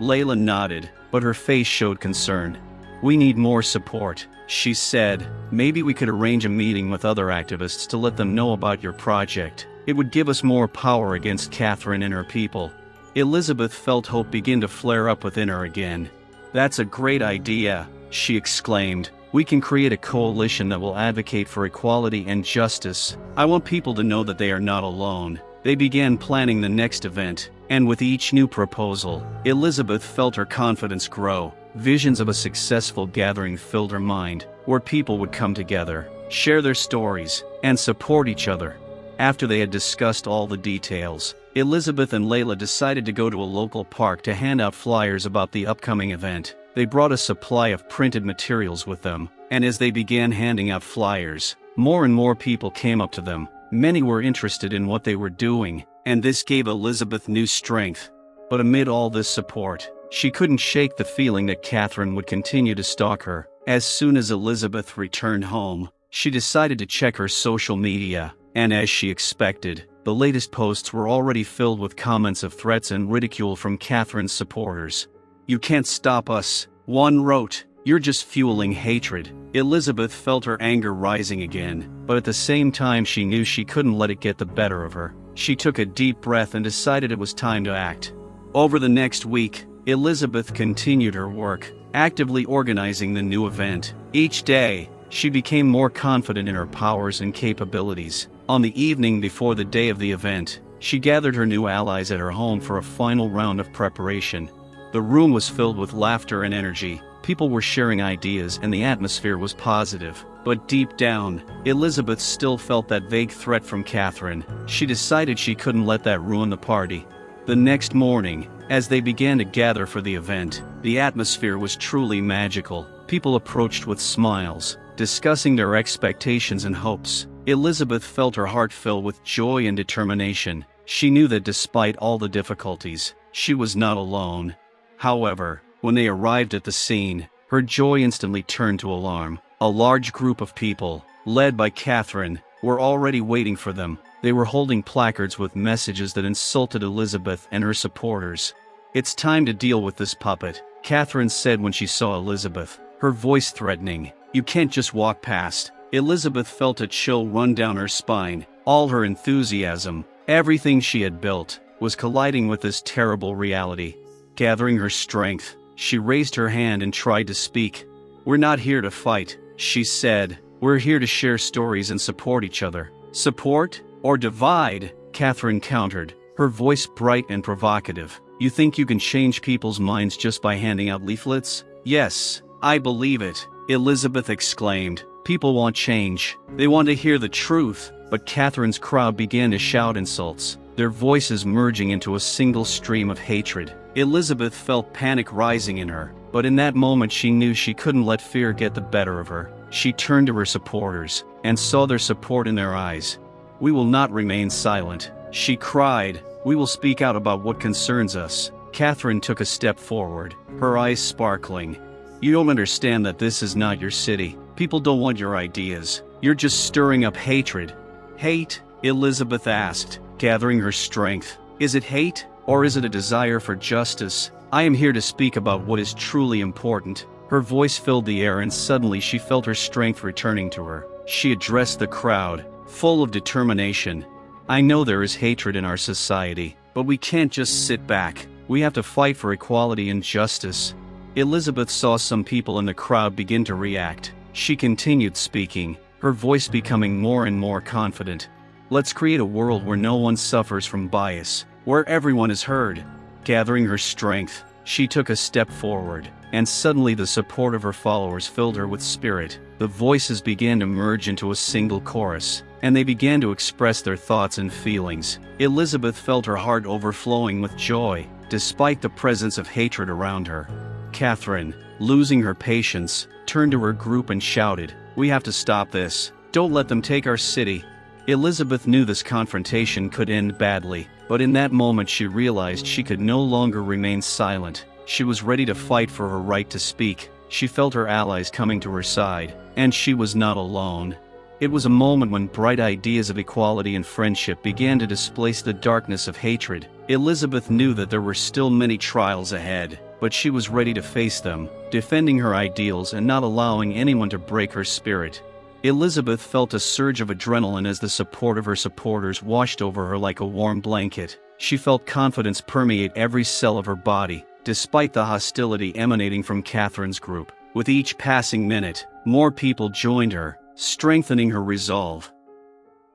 Layla nodded, but her face showed concern. "We need more support," she said. "Maybe we could arrange a meeting with other activists to let them know about your project. It would give us more power against Catherine and her people." Elizabeth felt hope begin to flare up within her again. "That's a great idea," she exclaimed. "We can create a coalition that will advocate for equality and justice. I want people to know that they are not alone." They began planning the next event, and with each new proposal, Elizabeth felt her confidence grow. Visions of a successful gathering filled her mind, where people would come together, share their stories, and support each other. After they had discussed all the details, Elizabeth and Layla decided to go to a local park to hand out flyers about the upcoming event. They brought a supply of printed materials with them, and as they began handing out flyers, more and more people came up to them. Many were interested in what they were doing, and this gave Elizabeth new strength. But amid all this support, she couldn't shake the feeling that Catherine would continue to stalk her. As soon as Elizabeth returned home, she decided to check her social media, and as she expected, the latest posts were already filled with comments of threats and ridicule from Catherine's supporters. "You can't stop us," one wrote. "You're just fueling hatred." Elizabeth felt her anger rising again, but at the same time she knew she couldn't let it get the better of her. She took a deep breath and decided it was time to act. Over the next week, Elizabeth continued her work, actively organizing the new event. Each day, she became more confident in her powers and capabilities. On the evening before the day of the event, she gathered her new allies at her home for a final round of preparation. The room was filled with laughter and energy. People were sharing ideas and the atmosphere was positive. But deep down, Elizabeth still felt that vague threat from Catherine. She decided she couldn't let that ruin the party. The next morning, as they began to gather for the event, the atmosphere was truly magical. People approached with smiles, discussing their expectations and hopes. Elizabeth felt her heart fill with joy and determination. She knew that despite all the difficulties, she was not alone. However, when they arrived at the scene, her joy instantly turned to alarm. A large group of people, led by Catherine, were already waiting for them. They were holding placards with messages that insulted Elizabeth and her supporters. "It's time to deal with this puppet," Catherine said when she saw Elizabeth, her voice threatening. "You can't just walk past." Elizabeth felt a chill run down her spine. All her enthusiasm, everything she had built, was colliding with this terrible reality. Gathering her strength, she raised her hand and tried to speak. "We're not here to fight," she said. "We're here to share stories and support each other." "Support? Or divide?" Catherine countered, her voice bright and provocative. "You think you can change people's minds just by handing out leaflets?" "Yes, I believe it," Elizabeth exclaimed. "People want change. They want to hear the truth." But Catherine's crowd began to shout insults, their voices merging into a single stream of hatred. Elizabeth felt panic rising in her, but in that moment she knew she couldn't let fear get the better of her. She turned to her supporters, and saw their support in their eyes. "We will not remain silent," she cried. "We will speak out about what concerns us." Catherine took a step forward, her eyes sparkling. "You don't understand that this is not your city. People don't want your ideas. You're just stirring up hatred." "Hate?" Elizabeth asked, gathering her strength. "Is it hate, or is it a desire for justice? I am here to speak about what is truly important." Her voice filled the air and suddenly she felt her strength returning to her. She addressed the crowd, full of determination. "I know there is hatred in our society, but we can't just sit back. We have to fight for equality and justice." Elizabeth saw some people in the crowd begin to react. She continued speaking, her voice becoming more and more confident. "Let's create a world where no one suffers from bias, where everyone is heard." Gathering her strength, she took a step forward, and suddenly the support of her followers filled her with spirit. The voices began to merge into a single chorus, and they began to express their thoughts and feelings. Elizabeth felt her heart overflowing with joy, despite the presence of hatred around her. Catherine, losing her patience, turned to her group and shouted, "We have to stop this. Don't let them take our city." Elizabeth knew this confrontation could end badly, but in that moment she realized she could no longer remain silent. She was ready to fight for her right to speak. She felt her allies coming to her side, and she was not alone. It was a moment when bright ideas of equality and friendship began to displace the darkness of hatred. Elizabeth knew that there were still many trials ahead, but she was ready to face them, defending her ideals and not allowing anyone to break her spirit. Elizabeth felt a surge of adrenaline as the support of her supporters washed over her like a warm blanket. She felt confidence permeate every cell of her body, despite the hostility emanating from Catherine's group. With each passing minute, more people joined her, strengthening her resolve.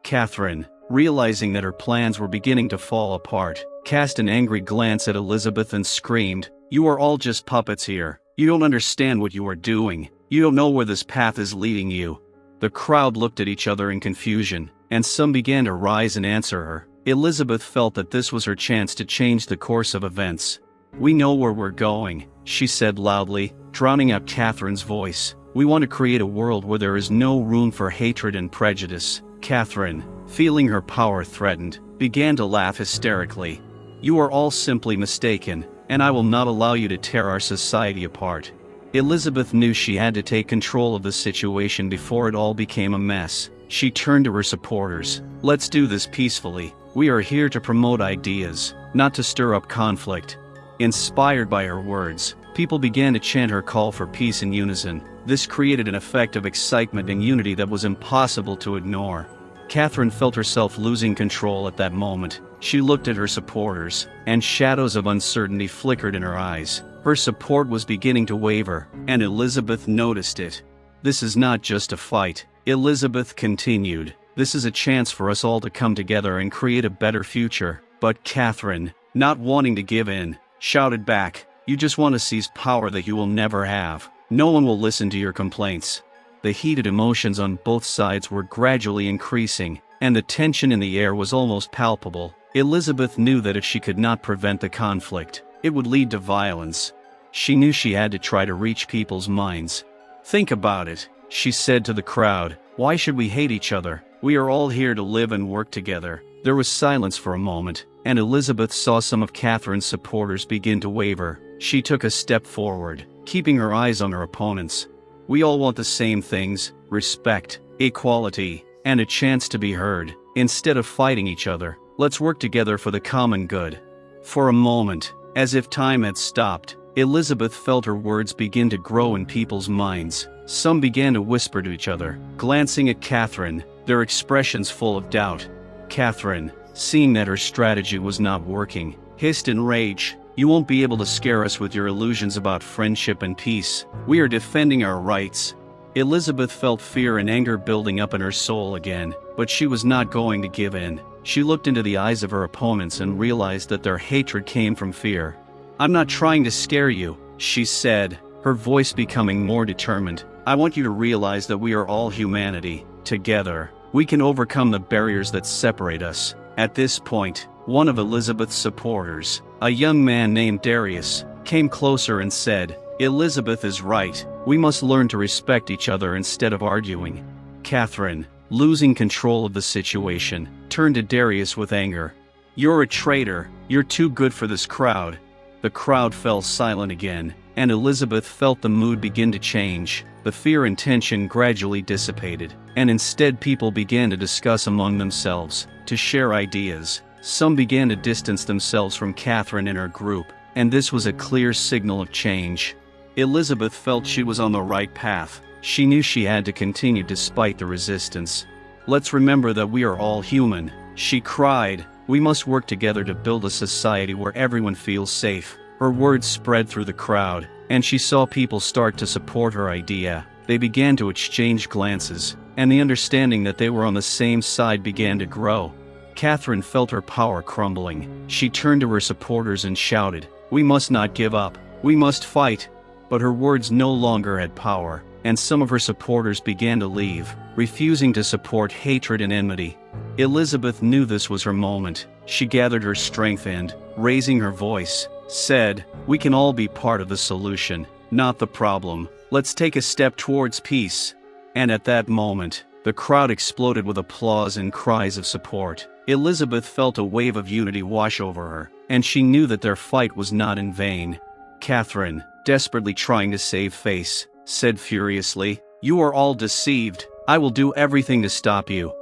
Catherine, realizing that her plans were beginning to fall apart, cast an angry glance at Elizabeth and screamed, "You are all just puppets here. You don't understand what you are doing. You don't know where this path is leading you." The crowd looked at each other in confusion, and some began to rise and answer her. Elizabeth felt that this was her chance to change the course of events. "We know where we're going," she said loudly, drowning out Catherine's voice. "We want to create a world where there is no room for hatred and prejudice." Catherine, feeling her power threatened, began to laugh hysterically. "You are all simply mistaken, and I will not allow you to tear our society apart." Elizabeth knew she had to take control of the situation before it all became a mess. She turned to her supporters. "Let's do this peacefully. We are here to promote ideas, not to stir up conflict." Inspired by her words, people began to chant her call for peace in unison. This created an effect of excitement and unity that was impossible to ignore. Catherine felt herself losing control at that moment. She looked at her supporters, and shadows of uncertainty flickered in her eyes. Her support was beginning to waver, and Elizabeth noticed it. "This is not just a fight," Elizabeth continued. This is a chance for us all to come together and create a better future. But Catherine, not wanting to give in, shouted back, "You just want to seize power that you will never have. No one will listen to your complaints." The heated emotions on both sides were gradually increasing, and the tension in the air was almost palpable. Elizabeth knew that if she could not prevent the conflict, it would lead to violence. She knew she had to try to reach people's minds. "Think about it," she said to the crowd. "Why should we hate each other? We are all here to live and work together." There was silence for a moment, and Elizabeth saw some of Catherine's supporters begin to waver. She took a step forward, keeping her eyes on her opponents. "We all want the same things: respect, equality, and a chance to be heard. Instead of fighting each other, let's work together for the common good." For a moment, as if time had stopped, Elizabeth felt her words begin to grow in people's minds. Some began to whisper to each other, glancing at Catherine, their expressions full of doubt. Catherine, seeing that her strategy was not working, hissed in rage, "You won't be able to scare us with your illusions about friendship and peace. We are defending our rights." Elizabeth felt fear and anger building up in her soul again, but she was not going to give in. She looked into the eyes of her opponents and realized that their hatred came from fear. "I'm not trying to scare you," she said, her voice becoming more determined. "I want you to realize that we are all humanity. Together, we can overcome the barriers that separate us." At this point, one of Elizabeth's supporters, a young man named Darius, came closer and said, "Elizabeth is right. We must learn to respect each other instead of arguing." Catherine, losing control of the situation, turned to Darius with anger. "You're a traitor. You're too good for this crowd." The crowd fell silent again, and Elizabeth felt the mood begin to change. The fear and tension gradually dissipated, and instead people began to discuss among themselves, to share ideas. Some began to distance themselves from Catherine and her group, and this was a clear signal of change. Elizabeth felt she was on the right path. She knew she had to continue despite the resistance. "Let's remember that we are all human," she cried. "We must work together to build a society where everyone feels safe." Her words spread through the crowd, and she saw people start to support her idea. They began to exchange glances, and the understanding that they were on the same side began to grow. Catherine felt her power crumbling. She turned to her supporters and shouted, "We must not give up. We must fight." But her words no longer had power, and some of her supporters began to leave, refusing to support hatred and enmity. Elizabeth knew this was her moment. She gathered her strength and, raising her voice, said, "We can all be part of the solution, not the problem. Let's take a step towards peace." And at that moment, the crowd exploded with applause and cries of support. Elizabeth felt a wave of unity wash over her, and she knew that their fight was not in vain. Catherine, desperately trying to save face, said furiously, "You are all deceived. I will do everything to stop you."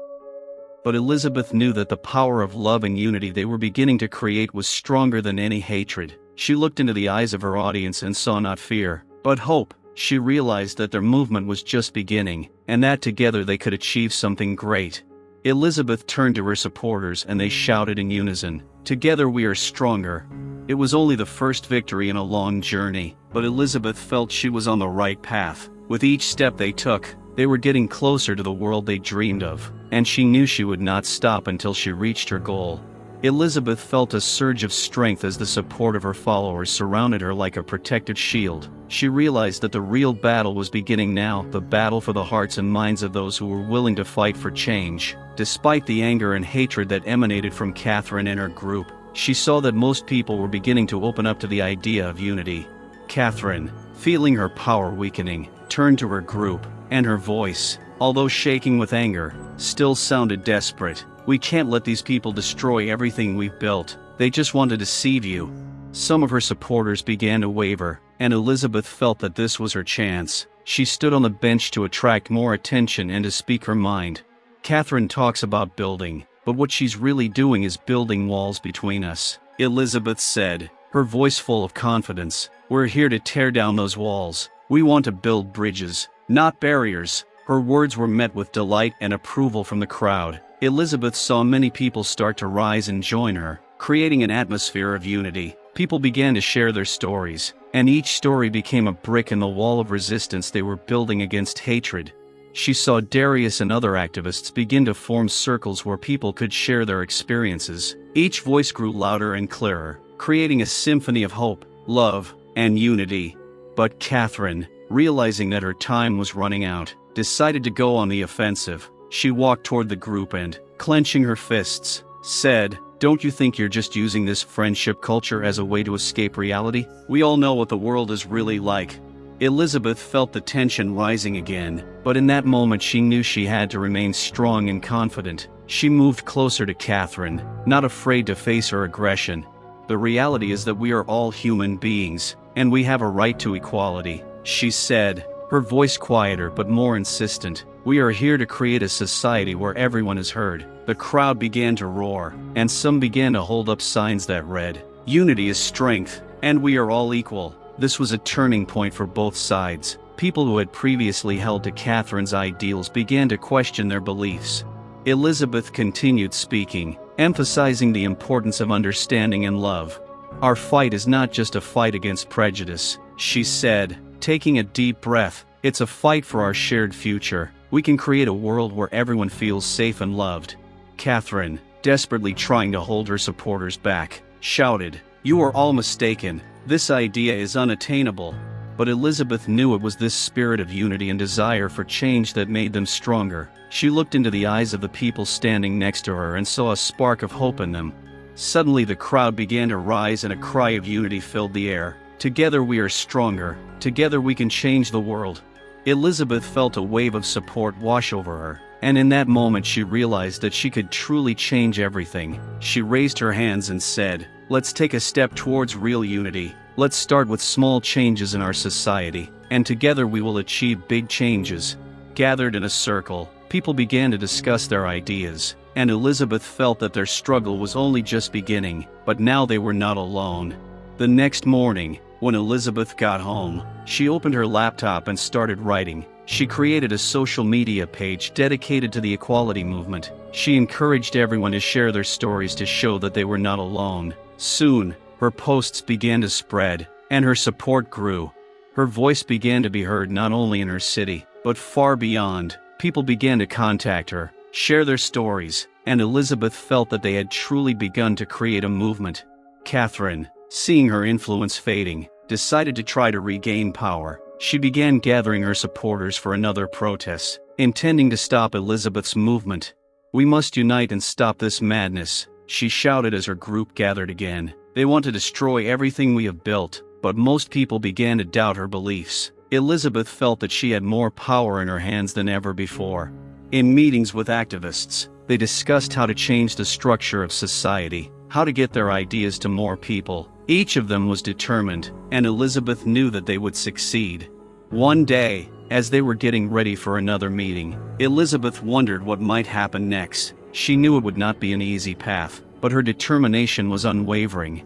But Elizabeth knew that the power of love and unity they were beginning to create was stronger than any hatred. She looked into the eyes of her audience and saw not fear, but hope. She realized that their movement was just beginning, and that together they could achieve something great. Elizabeth turned to her supporters and they shouted in unison, "Together we are stronger." It was only the first victory in a long journey, but Elizabeth felt she was on the right path. With each step they took, they were getting closer to the world they dreamed of, and she knew she would not stop until she reached her goal. Elizabeth felt a surge of strength as the support of her followers surrounded her like a protective shield. She realized that the real battle was beginning now, the battle for the hearts and minds of those who were willing to fight for change. Despite the anger and hatred that emanated from Catherine and her group, she saw that most people were beginning to open up to the idea of unity. Catherine, feeling her power weakening, turned to her group, and her voice, although shaking with anger, still sounded desperate. "We can't let these people destroy everything we've built. They just want to deceive you." Some of her supporters began to waver, and Elizabeth felt that this was her chance. She stood on the bench to attract more attention and to speak her mind. "Catherine talks about building, but what she's really doing is building walls between us," Elizabeth said, her voice full of confidence. "We're here to tear down those walls. We want to build bridges, not barriers." Her words were met with delight and approval from the crowd. Elizabeth saw many people start to rise and join her, creating an atmosphere of unity. People began to share their stories, and each story became a brick in the wall of resistance they were building against hatred. She saw Darius and other activists begin to form circles where people could share their experiences. Each voice grew louder and clearer, creating a symphony of hope, love, and unity. But Catherine, realizing that her time was running out, decided to go on the offensive. She walked toward the group and, clenching her fists, said, "Don't you think you're just using this friendship culture as a way to escape reality? We all know what the world is really like." Elizabeth felt the tension rising again, but in that moment she knew she had to remain strong and confident. She moved closer to Catherine, not afraid to face her aggression. "The reality is that we are all human beings, and we have a right to equality," she said, her voice quieter but more insistent. "We are here to create a society where everyone is heard." The crowd began to roar, and some began to hold up signs that read, "Unity is strength, and we are all equal." This was a turning point for both sides. People who had previously held to Catherine's ideals began to question their beliefs. Elizabeth continued speaking, emphasizing the importance of understanding and love. "Our fight is not just a fight against prejudice," she said, taking a deep breath. "It's a fight for our shared future. We can create a world where everyone feels safe and loved." Catherine, desperately trying to hold her supporters back, shouted, "You are all mistaken. This idea is unattainable." But Elizabeth knew it was this spirit of unity and desire for change that made them stronger. She looked into the eyes of the people standing next to her and saw a spark of hope in them. Suddenly the crowd began to rise and a cry of unity filled the air. "Together we are stronger. Together we can change the world." Elizabeth felt a wave of support wash over her, and in that moment she realized that she could truly change everything. She raised her hands and said, "Let's take a step towards real unity. Let's start with small changes in our society, and together we will achieve big changes." Gathered in a circle, people began to discuss their ideas, and Elizabeth felt that their struggle was only just beginning, but now they were not alone. The next morning, when Elizabeth got home, she opened her laptop and started writing. She created a social media page dedicated to the equality movement. She encouraged everyone to share their stories to show that they were not alone. Soon, her posts began to spread, and her support grew. Her voice began to be heard not only in her city, but far beyond. People began to contact her, share their stories, and Elizabeth felt that they had truly begun to create a movement. Catherine, seeing her influence fading, decided to try to regain power. She began gathering her supporters for another protest, intending to stop Elizabeth's movement. "We must unite and stop this madness," she shouted as her group gathered again. "They want to destroy everything we have built," but most people began to doubt her beliefs. Elizabeth felt that she had more power in her hands than ever before. In meetings with activists, they discussed how to change the structure of society, how to get their ideas to more people. Each of them was determined, and Elizabeth knew that they would succeed. One day, as they were getting ready for another meeting, Elizabeth wondered what might happen next. She knew it would not be an easy path, but her determination was unwavering.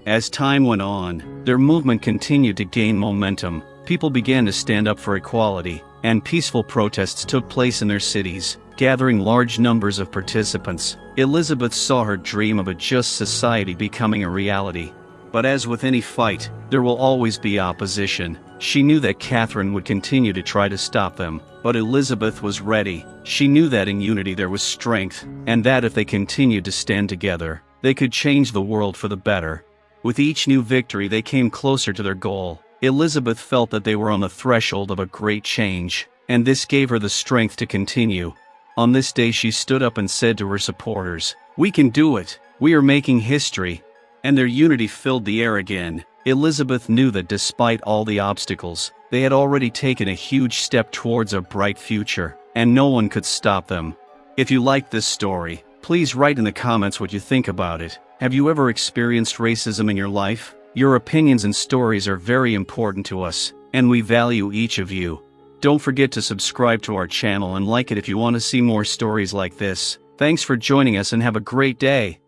As time went on, their movement continued to gain momentum. People began to stand up for equality, and peaceful protests took place in their cities, gathering large numbers of participants. Elizabeth saw her dream of a just society becoming a reality. But as with any fight, there will always be opposition. She knew that Catherine would continue to try to stop them, but Elizabeth was ready. She knew that in unity there was strength, and that if they continued to stand together, they could change the world for the better. With each new victory they came closer to their goal. Elizabeth felt that they were on the threshold of a great change, and this gave her the strength to continue. On this day she stood up and said to her supporters, "We can do it. We are making history." And their unity filled the air again. Elizabeth knew that despite all the obstacles, they had already taken a huge step towards a bright future, and no one could stop them. If you liked this story, please write in the comments what you think about it. Have you ever experienced racism in your life? Your opinions and stories are very important to us, and we value each of you. Don't forget to subscribe to our channel and like it if you want to see more stories like this. Thanks for joining us and have a great day.